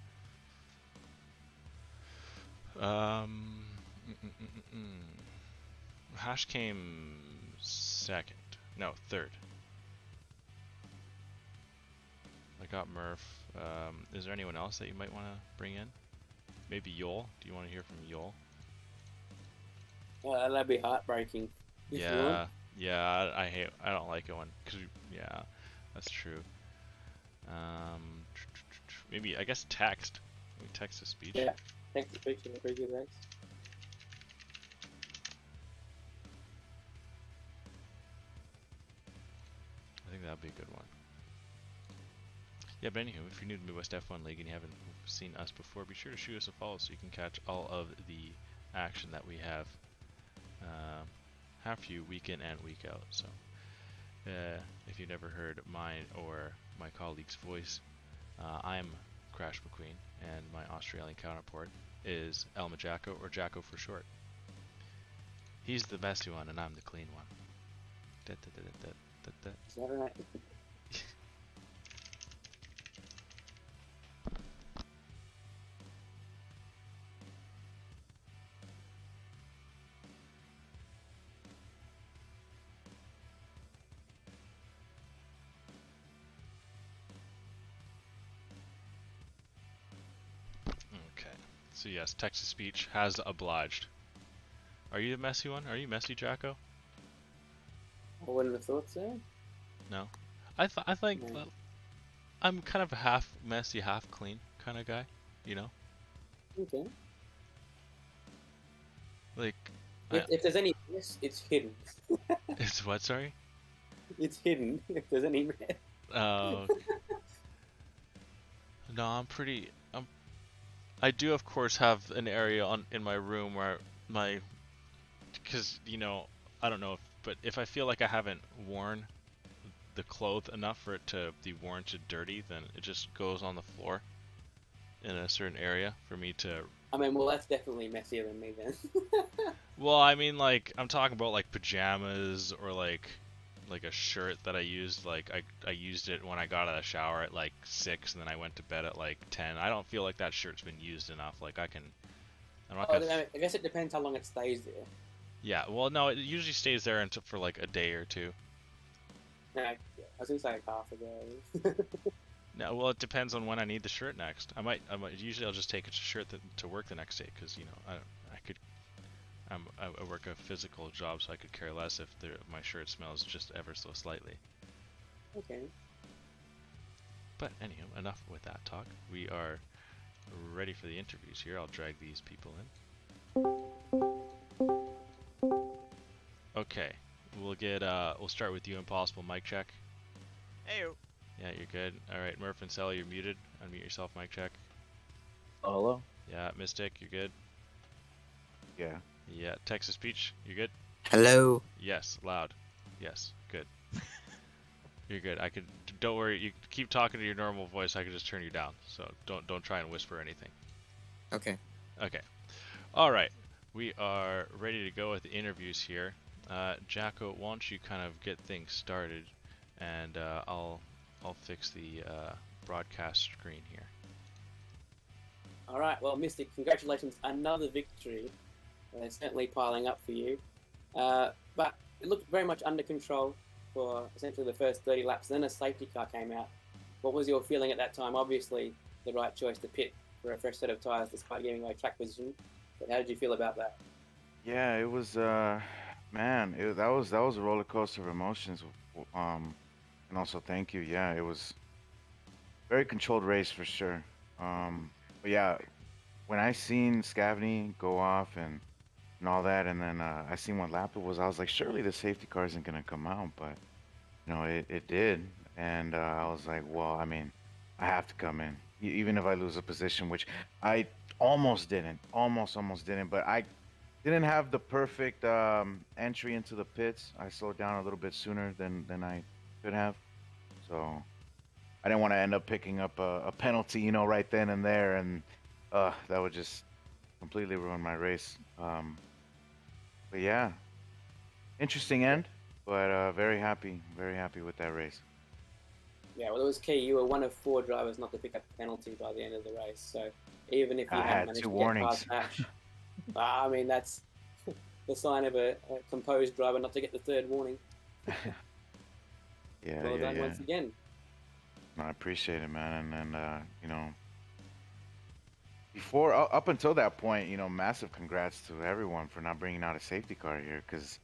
Hash came second. No, third. I got Murph. Is there anyone else that you might want to bring in? Maybe Yol? Do you want to hear from Yol? That'd be heartbreaking. Yeah, yeah. I don't like it when. Yeah, that's true. Maybe I guess text. Maybe text to speech. Yeah, text to speech in the previous race. I think that'd be a good one. Yeah, but anywho, if you're new to Midwest F1 League and you haven't seen us before, be sure to shoot us a follow so you can catch all of the action that we have. Half you week in and week out. So, if you've never heard mine or my colleague's voice, I'm Crash McQueen, and my Australian counterpart is Elma Jacko, or Jacko for short. He's the messy one, and I'm the clean one. Is that right? Okay, so yes, text-to-speech has obliged. Are you the messy one? Are you messy, Jacko? I wouldn't have thought so. No. I think No. I'm kind of a half messy, half clean kind of guy, you know? Okay. Like, If there's any mess, it's hidden. it's what, sorry? It's hidden if there's any mess. No, I do of course have an area in my room where because you know, I don't know but if I feel like I haven't worn the clothes enough for it to be warranted dirty, then it just goes on the floor in a certain area for me to. I mean, well, that's definitely messier than me then. Well, I mean, like, I'm talking about like pajamas or like a shirt that I used. Like I used it when I got out of the shower at like 6, and then I went to bed at like 10. I don't feel like that shirt's been used enough. Like I'm not gonna. I guess it depends how long it stays there. Yeah, well, no, it usually stays there until for like a day or two. No, I was gonna say like half a day. No, well, it depends on when I need the shirt next. I might. Usually, I'll just take a shirt to work the next day because you know I work a physical job, so I could care less if my shirt smells just ever so slightly. Okay. But anyhow, enough with that talk. We are ready for the interviews here. I'll drag these people in. Okay, we'll start with you, Impossible. Mic check. Heyo. Yeah, you're good. All right, Murph and Sally, you're muted. Unmute yourself. Mic check. Hello. Yeah, Mystic, you're good. Yeah. Yeah, text to speech, you're good. Hello. Yes, loud. Yes, good. You're good. Don't worry. You keep talking to your normal voice. I can just turn you down. So don't try and whisper anything. Okay. Okay. All right. We are ready to go with the interviews here. Jacko, why don't you kind of get things started, and I'll fix the broadcast screen here. All right, well, Mystic, congratulations, another victory. They're certainly piling up for you. But it looked very much under control for essentially the first 30 laps. Then a safety car came out. What was your feeling at that time? Obviously, the right choice to pit for a fresh set of tyres despite giving away track position. But how did you feel about that? Yeah, it was man, that was a roller coaster of emotions. And also thank you. Yeah, it was very controlled race for sure. But yeah, when I seen Scavney go off and all that, and then I seen what lap it was, I was like, surely the safety car isn't gonna come out, but you know, it did, and I was like, well, I mean, I have to come in, even if I lose a position, which I almost didn't, but I didn't have the perfect entry into the pits. I slowed down a little bit sooner than I could have, so I didn't want to end up picking up a penalty, you know, right then and there, and that would just completely ruin my race. But yeah, interesting end, but very happy with that race. Yeah, well, it was key. You were one of 4 drivers not to pick up a penalty by the end of the race. So even if you I had had managed 2 to get warnings. past Ash, I mean, that's the sign of a composed driver not to get the 3rd warning. Yeah, Well yeah, done yeah. once again. No, I appreciate it, man, and you know, before up until that point, you know, massive congrats to everyone for not bringing out a safety car here, because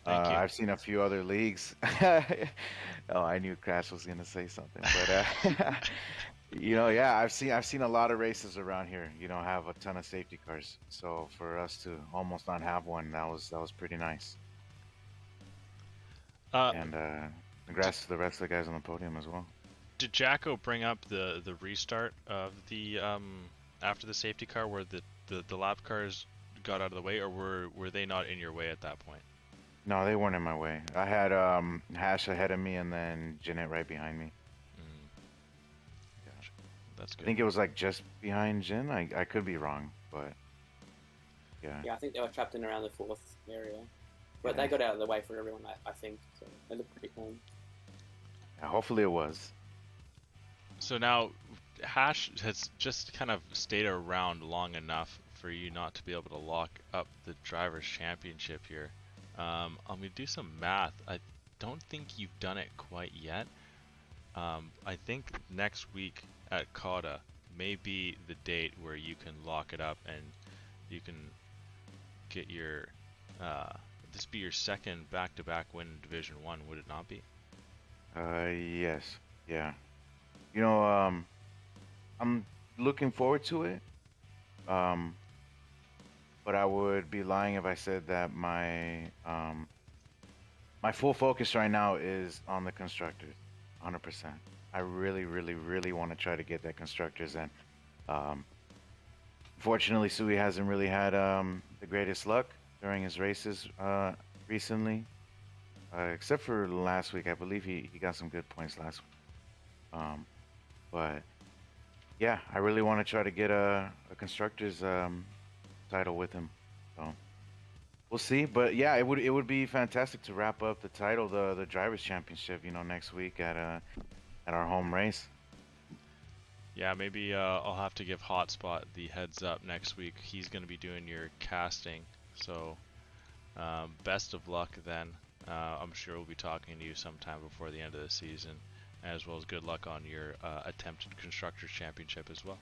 Thank you. I've seen a few other leagues. Oh, I knew Crash was gonna say something, but you know, yeah, I've seen a lot of races around here, you know, have a ton of safety cars. So for us to almost not have one, that was pretty nice. And congrats to the rest of the guys on the podium as well. Did Jacko bring up the restart of the after the safety car where the lap cars got out of the way, or were they not in your way at that point? No, they weren't in my way. I had Hash ahead of me and then Jeanette right behind me. Gotcha. That's I good. think it was like just behind Jin. I could be wrong, but yeah. Yeah, I think they were trapped in around the 4th area. But Yeah. they got out of the way for everyone, I think. So they look pretty clean. Yeah, hopefully it was. So now, Hash has just kind of stayed around long enough for you not to be able to lock up the Drivers' Championship here. I'm going to do some math. I don't think you've done it quite yet. I think next week at COTA may be the date where you can lock it up and you can get your... this be your second back-to-back win in Division 1, would it not be? Yes. Yeah. You know, I'm looking forward to it. But I would be lying if I said that my full focus right now is on the constructors, 100%. I really want to try to get that constructors, and fortunately, Sui hasn't really had the greatest luck during his races recently, except for last week. I believe he got some good points last week. But yeah, I really want to try to get a constructors title with him. So we'll see. But yeah, it would be fantastic to wrap up the title, the drivers championship, you know, next week at our home race. Yeah, maybe I'll have to give Hotspot the heads up next week. He's going to be doing your casting, so best of luck then. I'm sure we'll be talking to you sometime before the end of the season, as well as good luck on your attempted Constructors Championship as well.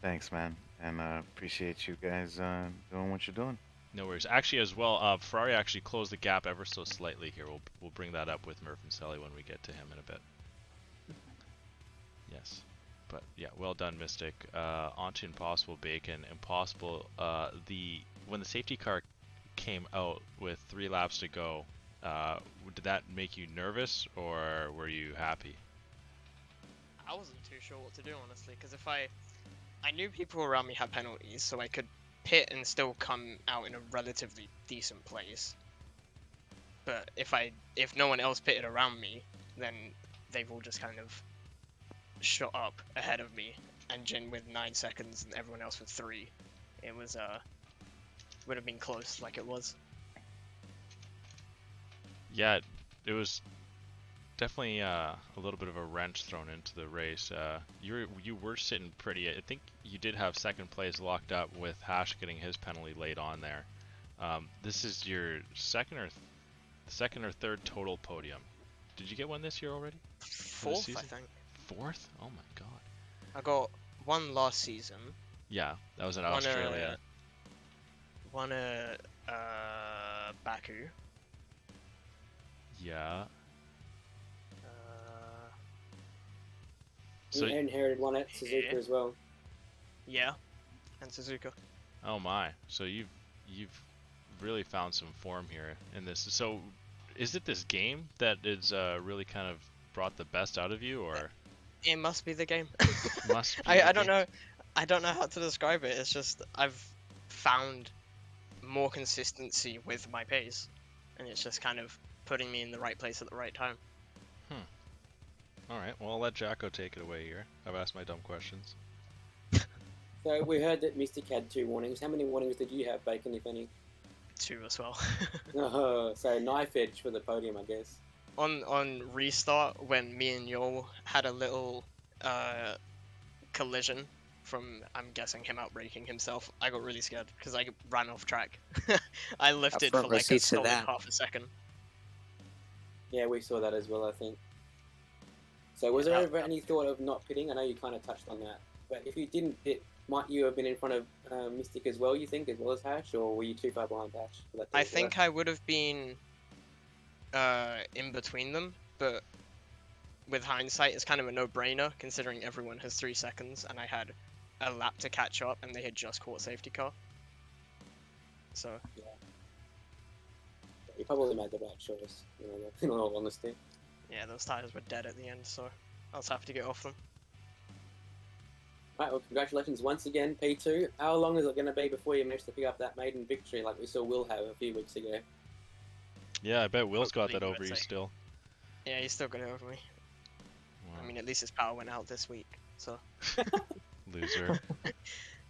Thanks, man, and appreciate you guys doing what you're doing. No worries. Actually, as well, Ferrari actually closed the gap ever so slightly here. We'll bring that up with Murph and Sully when we get to him in a bit. Yes, but yeah, well done, Mystic. On to Impossible Bacon. Impossible. When the safety car came out with 3 laps to go, did that make you nervous or were you happy? I wasn't too sure what to do, honestly, because if I knew people around me had penalties, so I could pit and still come out in a relatively decent place. But if no one else pitted around me, then they've all just kind of shot up ahead of me, and Jin with 9 seconds and everyone else with 3. It was would have been close like it was. Yeah, it was definitely a little bit of a wrench thrown into the race. You were sitting pretty. I think you did have second place locked up with Hash getting his penalty late on there. This is your second or third total podium. Did you get one this year already? Fourth, I think. Fourth? Oh my god. I got one last season. Yeah, that was in Australia. One Baku. Yeah. You So inherited one at Suzuka as well. Yeah, and Suzuka. oh my. So you've really found some form here in this. So is it this game that is really kind of brought the best out of you, or It must be the game. must be I the don't game? know. I don't know how to describe it. It's just I've found more consistency with my pace, and it's just kind of putting me in the right place at the right time. All right. Well, I'll let Jacko take it away here. I've asked my dumb questions. So we heard that Mystic had 2 warnings. How many warnings did you have, Bacon, if any? 2 as well. So knife edge for the podium, I guess. On restart, when me and Yol had a little collision from, I'm guessing, him outbraking himself, I got really scared because I ran off track. I lifted for front like a receipts to solid that. half a second. Yeah, we saw that as well, I think. So was there ever any thought of not pitting? I know you kind of touched on that. But if you didn't pit, might you have been in front of Mystic as well, you think, as well as Hash? Or were you too far behind Hash? For that I to think work? I would have been in between them, but with hindsight, it's kind of a no-brainer considering everyone has 3 seconds, and I had a lap to catch up, and they had just caught safety car. So You probably made the right choice, you know, in all honesty. yeah, those tires were dead at the end, so I was happy to get off them. Right, well, congratulations once again, P2. How long is it going to be before you manage to pick up that maiden victory like we saw Will have a few weeks ago? Yeah, I bet Will's got Hopefully that over you USA. still. Yeah, he's still got it over me. Wow. I mean, at least his power went out this week, so Loser.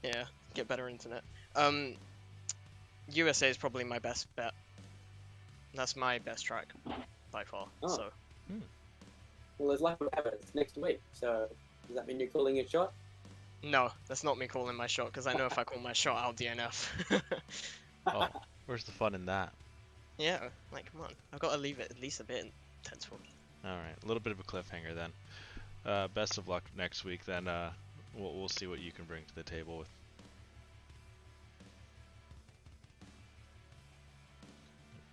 yeah, get better internet. USA is probably my best bet. That's my best track by far. Oh. So Well, as luck would have it, it's next week. So does that mean you're calling your shot? no, that's not me calling my shot because I know if I call my shot, I'll DNF. Oh, where's the fun in that? Yeah, like come on, I've got to leave it at least a bit intenseful. All right, a little bit of a cliffhanger then. Best of luck next week. Then we'll see what you can bring to the table with.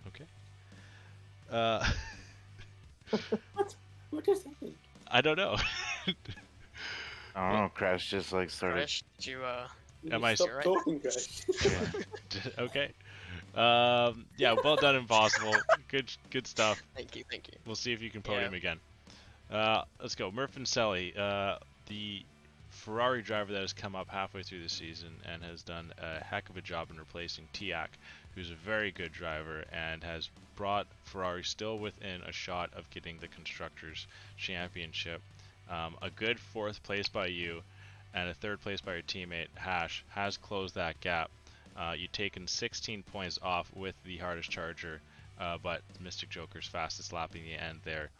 Okay. What just happened? I don't know. I don't know. Crash just like started. Crash, did you Am I Stop right? talking, Crash. Yeah. Okay. Yeah. Well done, Impossible. Good stuff. Thank you. We'll see if you can podium again. Let's go. Murph and Selly, the Ferrari driver that has come up halfway through the season and has done a heck of a job in replacing Tiak, who's a very good driver and has brought Ferrari still within a shot of getting the Constructors' Championship. A good 4th place by you and a 3rd place by your teammate Hash has closed that gap. You've taken 16 points off with the hardest charger, but Mystic Joker's fastest lap in the end there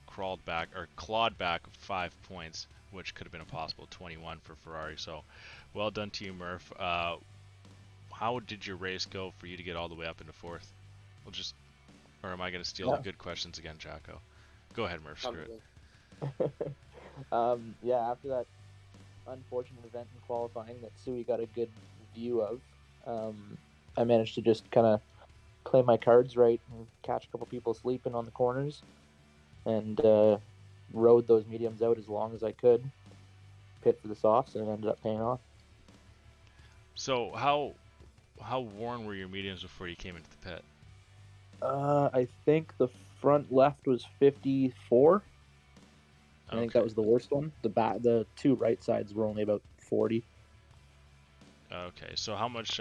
clawed back 5 points, which could have been a possible 21 for Ferrari. So well done to you, Murph. How did your race go for you to get all the way up into 4th? Or am I going to steal the good questions again, Jacko? Go ahead, Murph. Screw it. Yeah, after that unfortunate event in qualifying that Sui got a good view of, I managed to just kind of play my cards right and catch a couple people sleeping on the corners, and rode those mediums out as long as I could, pit for the softs, and it ended up paying off. So how worn were your mediums before you came into the pit? I think the front left was 54. I think that was the worst one. The 2 right sides were only about 40. Okay, so how much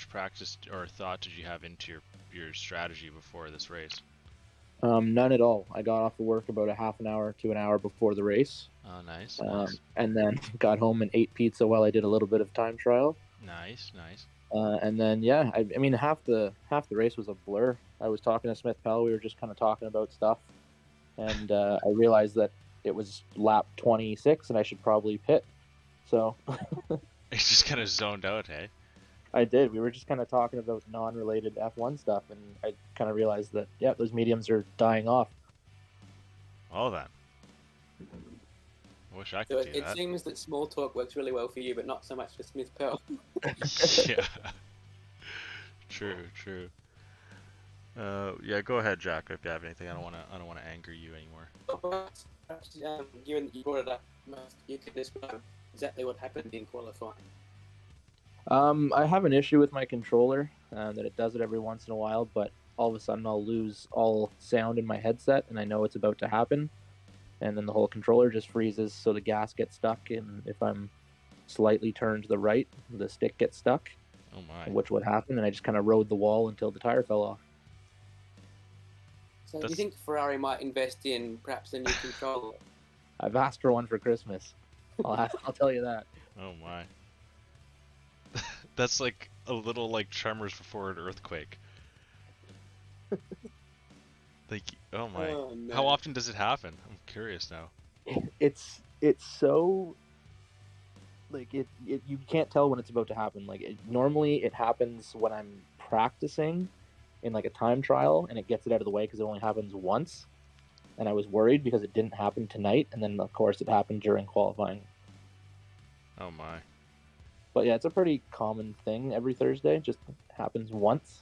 practice or thought did you have into your strategy before this race? None at all. I got off of work about a half an hour to an hour before the race. Oh, nice. And then got home and ate pizza while I did a little bit of time trial. Nice. And then I mean half the race was a blur. I was talking to Smith Pell. We were just kind of talking about stuff, and I realized that it was lap 26 and I should probably pit. So It's just kind of zoned out, hey? I did. We were just kind of talking about non-related F1 stuff, and I kind of realized that, yeah, those mediums are dying off. Well then. Wish I So could do it that. seems that small talk works really well for you, but not so much for Smith Pearl. Yeah. True. Yeah, go ahead, Jack, if you have anything. I don't want to anger you anymore. Perhaps, given that you brought it up, you could describe exactly what happened in qualifying. I have an issue with my controller, that it does it every once in a while, but all of a sudden I'll lose all sound in my headset, and I know it's about to happen, and then the whole controller just freezes, so the gas gets stuck, and if I'm slightly turned to the right, the stick gets stuck, Oh my. which would happen, and I just kind of rode the wall until the tire fell off. So do you think Ferrari might invest in perhaps a new controller? I've asked for one for Christmas. I'll tell you that. Oh my. That's like a little like tremors before an earthquake. Like, oh my. Oh, no. How often does it happen? I'm curious now. It's so like it you can't tell when it's about to happen. Like normally it happens when I'm practicing in like a time trial, and it gets it out of the way because it only happens once. And I was worried because it didn't happen tonight, and then of course it happened during qualifying. Oh my. But yeah, it's a pretty common thing every Thursday. Just happens once.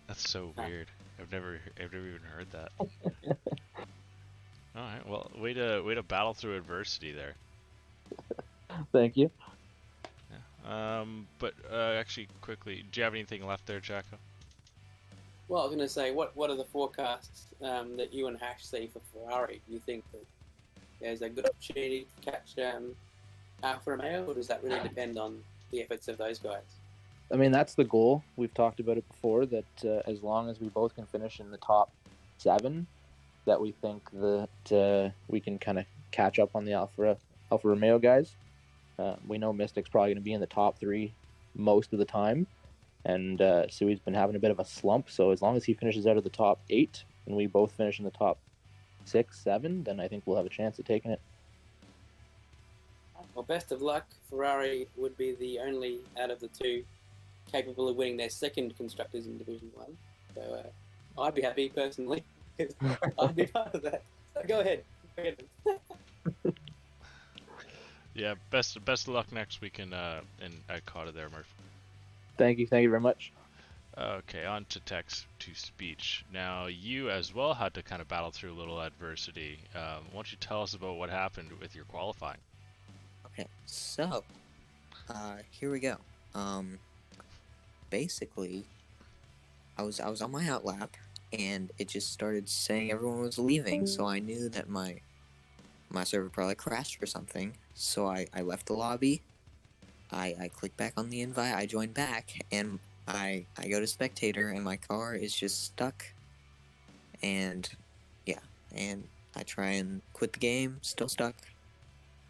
That's so weird. I've never even heard that. All right. Well, way to battle through adversity there. Thank you. Yeah. But actually, quickly, do you have anything left there, Jacko? Well, I was going to say, what are the forecasts that you and Hash see for Ferrari? Do you think that there's a good opportunity to catch Alfa Romeo, or does that really depend on the efforts of those guys? I mean, that's the goal. We've talked about it before, that as long as we both can finish in the top 7, that we think that we can kind of catch up on the Alfa Romeo guys. We know Mystic's probably going to be in the top 3 most of the time, and Sui's been having a bit of a slump, so as long as he finishes out of the top 8 and we both finish in the top 6, 7, then I think we'll have a chance at taking it. Well, best of luck. Ferrari would be the only out of the 2 capable of winning their second constructors in Division 1. So I'd be happy personally, because I'd be part of that. So go ahead. Yeah. Best of luck next week at COTA there, Murph. Thank you very much. Okay, on to text to speech. Now, you as well had to kind of battle through a little adversity. Why don't you tell us about what happened with your qualifying? Okay, so here we go. Basically, I was on my out lap, and it just started saying everyone was leaving, so I knew that my server probably crashed or something. So I left the lobby. I clicked back on the invite. I joined back, and I go to spectator, and my car is just stuck. And yeah, and I try and quit the game, still stuck.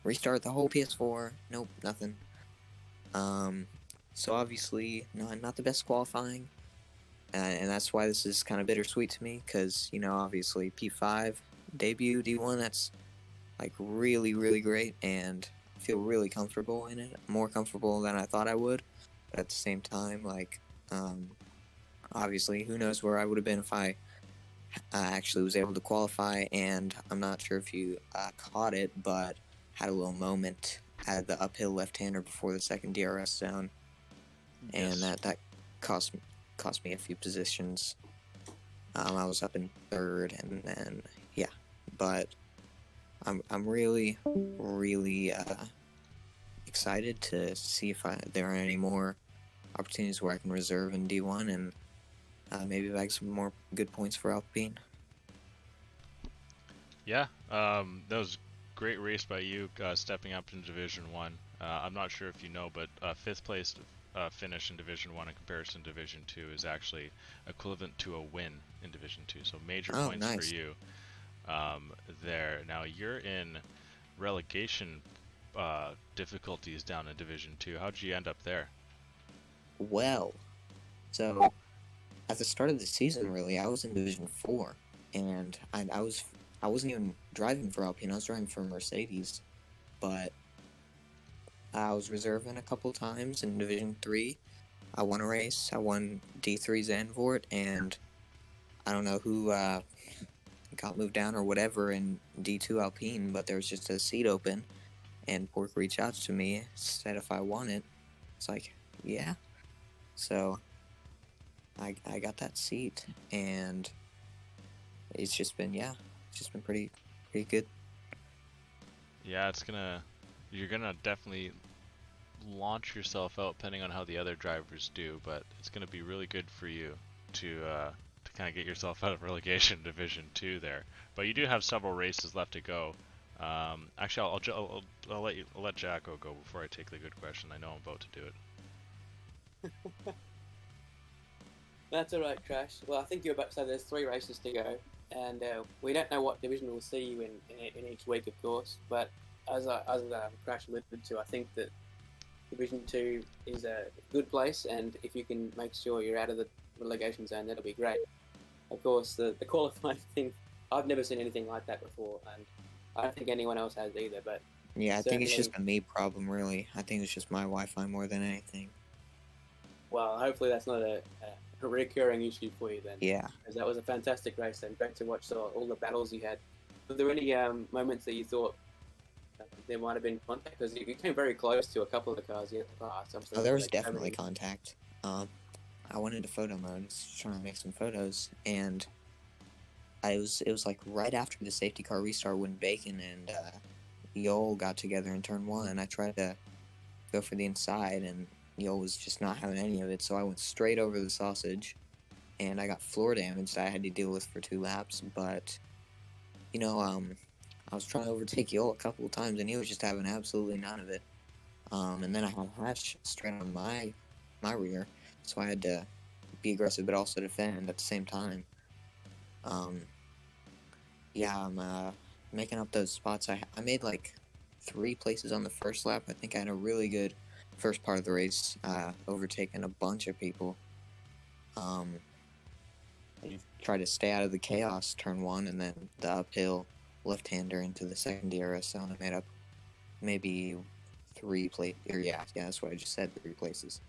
Restart the whole PS4. Nope, nothing. So obviously, not the best qualifying, and that's why this is kind of bittersweet to me, because, you know, obviously P5 debut D1, that's like really, really great, and I feel really comfortable in it, more comfortable than I thought I would. But at the same time, like, obviously, who knows where I would have been if I actually was able to qualify. And I'm not sure if you caught it, but had a little moment at the uphill left-hander before the second DRS zone, and that cost me a few positions. I was up in 3rd, and then yeah, but I'm really excited to see if there are any more opportunities where I can reserve in D1 and maybe bag some more good points for Alpine. Yeah, that was a great race by you, stepping up in Division 1. I'm not sure if you know, but 5th place finish in Division 1 in comparison to Division 2 is actually equivalent to a win in Division 2, so major points nice. for you there. Now, you're in relegation difficulties down in Division 2. How'd you end up there? Well, so at the start of the season, really, I was in Division 4, and I wasn't even driving for Alpine. I was driving for Mercedes, but I was reserving a couple times in Division 3. I won a race. I won D3 Zandvoort, and I don't know who got moved down or whatever in D2 Alpine, but there was just a seat open, and Pork reached out to me, said if I want it. It's like, yeah. So I got that seat, and it's just been pretty good. Yeah, you're gonna definitely launch yourself out depending on how the other drivers do, but it's gonna be really good for you to kind of get yourself out of relegation Division 2 there. But you do have several races left to go. Actually, I'll let Jacko go before I take the good question. I know I'm about to do it. That's all right, Crash. Well, I think you're about to say there's 3 races to go, and we don't know what division we'll see you in each week, of course. But as Crash alluded to, I think that Division 2 is a good place, and if you can make sure you're out of the relegation zone, that'll be great. Of course, the qualifying thing, I've never seen anything like that before, and I don't think anyone else has either. But yeah, I think it's just a me problem, really. I think it's just my Wi-Fi more than anything. Well, hopefully that's not a recurring issue for you then. Yeah. Because that was a fantastic race, and great to watch all the battles you had. Were there any moments that you thought there might have been contact? Because you came very close to a couple of the cars you had to pass. Oh, there was definitely contact. I went into photo mode, just trying to make some photos, and it was like right after the safety car restart when Bacon and Yol got together in turn 1, and I tried to go for the inside, and Yol was just not having any of it, so I went straight over the sausage, and I got floor damage that I had to deal with for 2 laps, but, you know, I was trying to overtake Yol a couple of times, and he was just having absolutely none of it, and then I had Hatch straight on my rear, so I had to be aggressive but also defend at the same time. Yeah, I'm making up those spots. I made like 3 places on the first lap. I think I had a really good first part of the race, overtaking a bunch of people. I tried to stay out of the chaos turn 1, and then the uphill left-hander into the second DRS zone. I made up maybe 3 places. Yeah, that's what I just said, 3 places.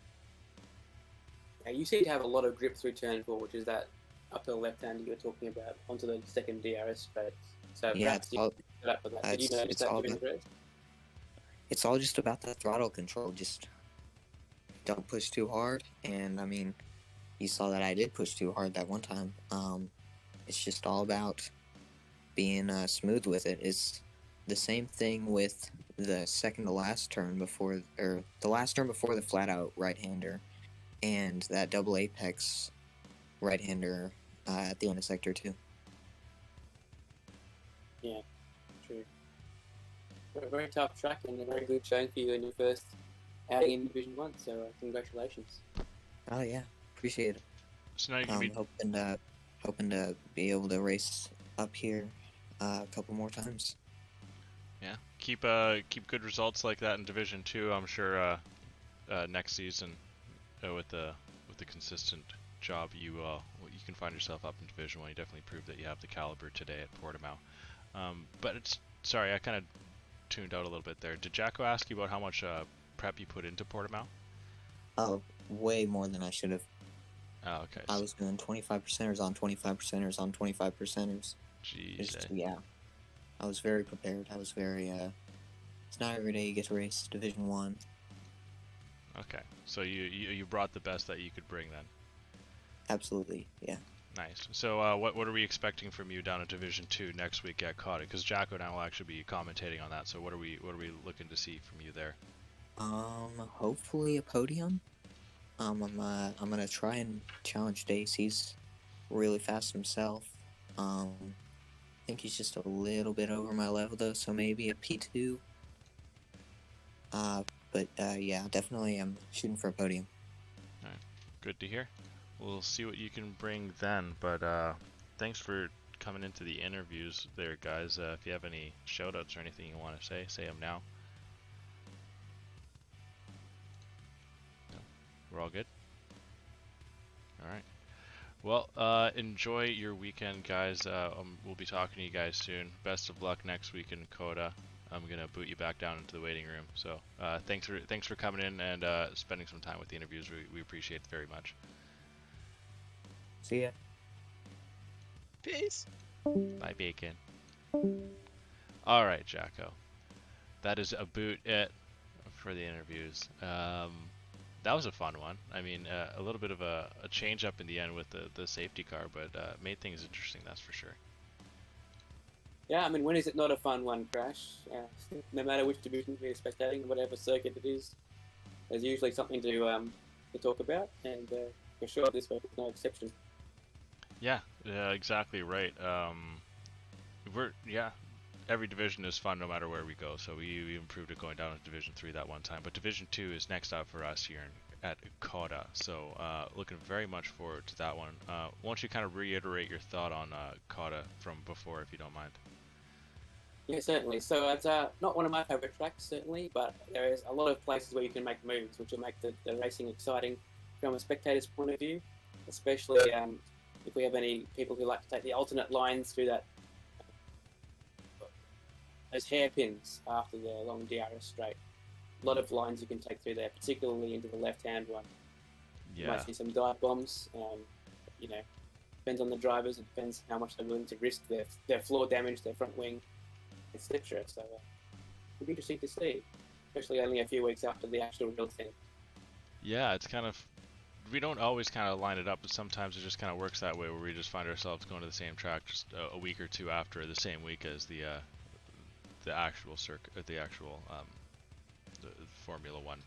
Yeah, you seem to have a lot of grip through turn 4, which is that uphill left-hander you were talking about, onto the second DRS space. So yeah, it's all, for that. Did you notice that during the race? It's all just about that throttle control. Just don't push too hard. And I mean, you saw that I did push too hard that one time. It's just all about being smooth with it. It's the same thing with the second to last turn before, or the last turn before the flat-out right-hander, and that double apex right-hander at the end of Sector 2. Yeah, true. Very tough track, and a very good showing for you in your first outing in Division 1, so congratulations. Oh yeah, appreciate it. So now you can be hoping to be able to race up here a couple more times. Yeah, keep good results like that in Division 2. I'm sure next season with the consistent job you can find yourself up in Division 1. You definitely proved that you have the caliber today at Portimao. But sorry, I kind of tuned out a little bit there. Did Jacko ask you about how much prep you put into Portimao? Oh, way more than I should have. Oh, okay. I was doing 25%ers on 25%ers on 25%ers. Jeez. Yeah. I was very prepared. I was very, it's not every day you get to race Division 1. Okay. So you brought the best that you could bring then? Absolutely, yeah. Nice. So what are we expecting from you down at Division 2 next week at Cauda? Because Jacko and I will actually be commentating on that. So what are we looking to see from you there? Hopefully a podium. I'm gonna try and challenge Dace. He's really fast himself. I think he's just a little bit over my level though, so maybe a P2. But yeah, definitely I'm shooting for a podium. Alright, good to hear. We'll see what you can bring then, but thanks for coming into the interviews there, guys. If you have any shoutouts or anything you want to say them now. No? We're all good? Alright. Well, enjoy your weekend, guys. We'll be talking to you guys soon. Best of luck next week in Coda. I'm gonna boot you back down into the waiting room. So thanks for coming in and spending some time with the interviews. We appreciate it very much. See ya. Peace. Bye, Bacon. All right, Jacko. That is about it for the interviews. That was a fun one. I mean, a little bit of a change up in the end with the safety car, but made things interesting, that's for sure. Yeah, I mean, when is it not a fun one, Crash? No matter which division you're spectating, whatever circuit it is, there's usually something to talk about, and for sure this week is no exception. Yeah, exactly right. Every division is fun no matter where we go. So we improved it going down to Division 3 that one time, but Division 2 is next up for us here at Coda. So looking very much forward to that one. Why don't you kind of reiterate your thought on Coda from before, if you don't mind? Yeah, certainly. So it's not one of my favourite tracks, certainly, but there is a lot of places where you can make moves, which will make the racing exciting from a spectator's point of view, especially if we have any people who like to take the alternate lines through those hairpins after the long DRS straight. A lot of lines you can take through there, particularly into the left-hand one. Yeah. You might see some dive bombs. Depends on the drivers. It depends how much they're willing to risk their floor damage, their front wing, etc. So it'll be interesting to see, especially only a few weeks after the actual real thing. Yeah, it's kind of, we don't always kind of line it up, but sometimes it just kind of works that way, where we just find ourselves going to the same track just a week or two after the same week as the actual circuit, the Formula One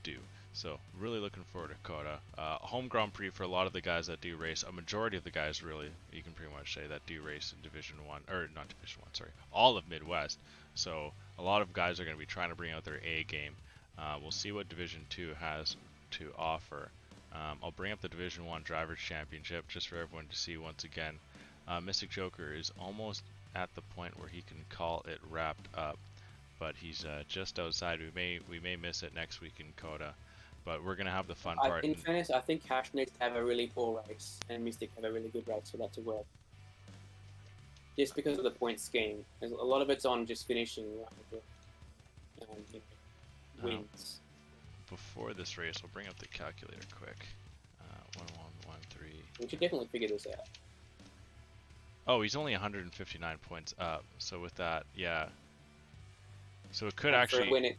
do. So really looking forward to Coda. Home Grand Prix for a lot of the guys that do race. A majority of the guys, really, you can pretty much say, that do race in Division 1, or not Division 1, sorry, all of Midwest. So a lot of guys are going to be trying to bring out their A game. We'll see what Division 2 has to offer. I'll bring up the Division 1 Drivers Championship just for everyone to see once again. Mystic Joker is almost at the point where he can call it wrapped up, but he's just outside. We may miss it next week in Coda, but we're gonna have the fun part. In fairness, I think Hash needs to have a really poor race, and Mystic have a really good race for that to work. Just because of the point scheme, a lot of it's on just finishing wins. Before this race, we'll bring up the calculator quick. 1113. We should definitely figure this out. Oh, he's only 159 points up. So with that, yeah. So it could actually. For a win, it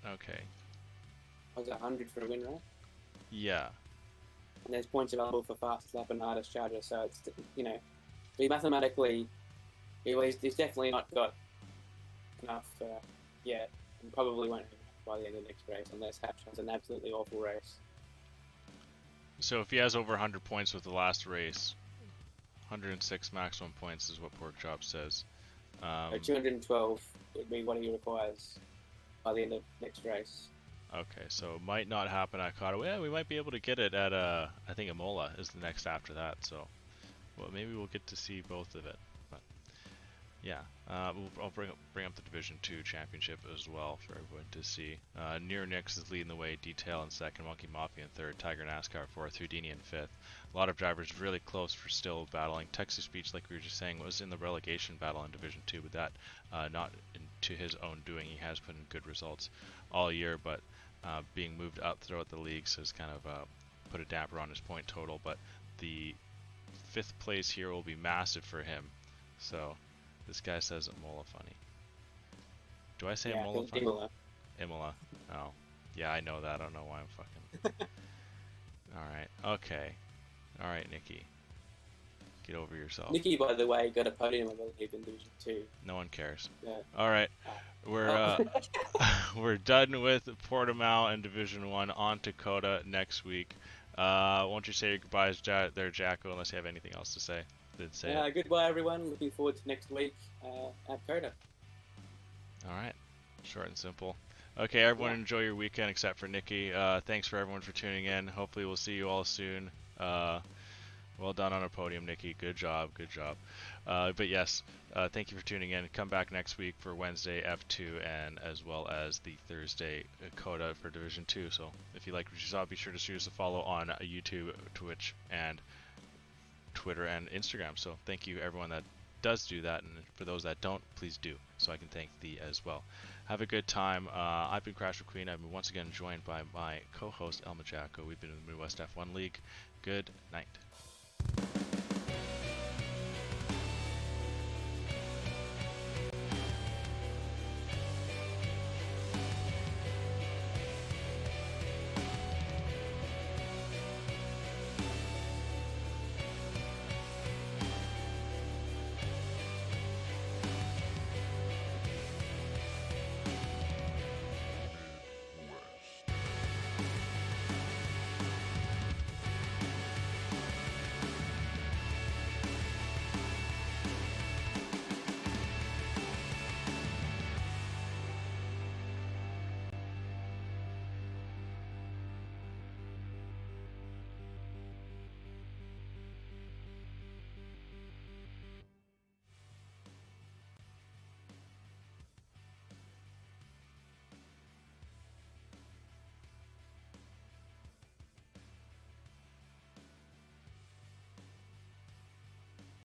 Okay. was 100 for a win, right? Yeah. And there's points available for fastest lap and hardest charger, so it's mathematically, he's definitely not got enough yet, and probably won't have enough by the end of the next race unless Hatch has an absolutely awful race. So if he has over 100 points with the last race, 106 maximum points is what Porkchop says. So 212 would be what he requires by the end of next race. Okay, so it might not happen at Cotta. Yeah, we might be able to get it at I think Imola is the next after that. So, well, maybe we'll get to see both of it. But yeah, I'll bring up the Division 2 Championship as well for everyone to see. Near Nix is leading the way, Detail in second, Monkey Mafia in third, Tiger NASCAR fourth, Houdini in fifth. A lot of drivers really close for still battling. Texas Beach, like we were just saying, was in the relegation battle in Division 2, but that not to his own doing. He has put in good results all year, but being moved up throughout the leagues has kind of put a damper on his point total. But the 5th place here will be massive for him. So this guy says Imola funny. Do I say Imola funny? Imola. Oh, yeah, I know that. I don't know why I'm fucking. All right. Okay. All right, Nikki. Get over yourself. Nikki, by the way, got a podium, I believe, in Division 2. No one cares. Yeah. All right. We're done with Portimao and Division 1. On to Coda next week. Won't you say your goodbyes there, Jacko, unless you have anything else to say? Goodbye, everyone. Looking forward to next week at Coda. All right. Short and simple. Okay, everyone, enjoy your weekend except for Nikki. Thanks for everyone for tuning in. Hopefully we'll see you all soon. Well done on a podium, Nikki. Good job, good job. But yes, thank you for tuning in. Come back next week for Wednesday F2 and as well as the Thursday Coda for Division 2. So if you like what you saw, be sure to shoot us a follow on YouTube, Twitch, and Twitter and Instagram. So thank you everyone that does do that, and for those that don't, please do, so I can thank thee as well. Have a good time. I've been Crasher Queen. I've been once again joined by my co-host Elma Jacko. We've been in the Midwest F1 League. Good night.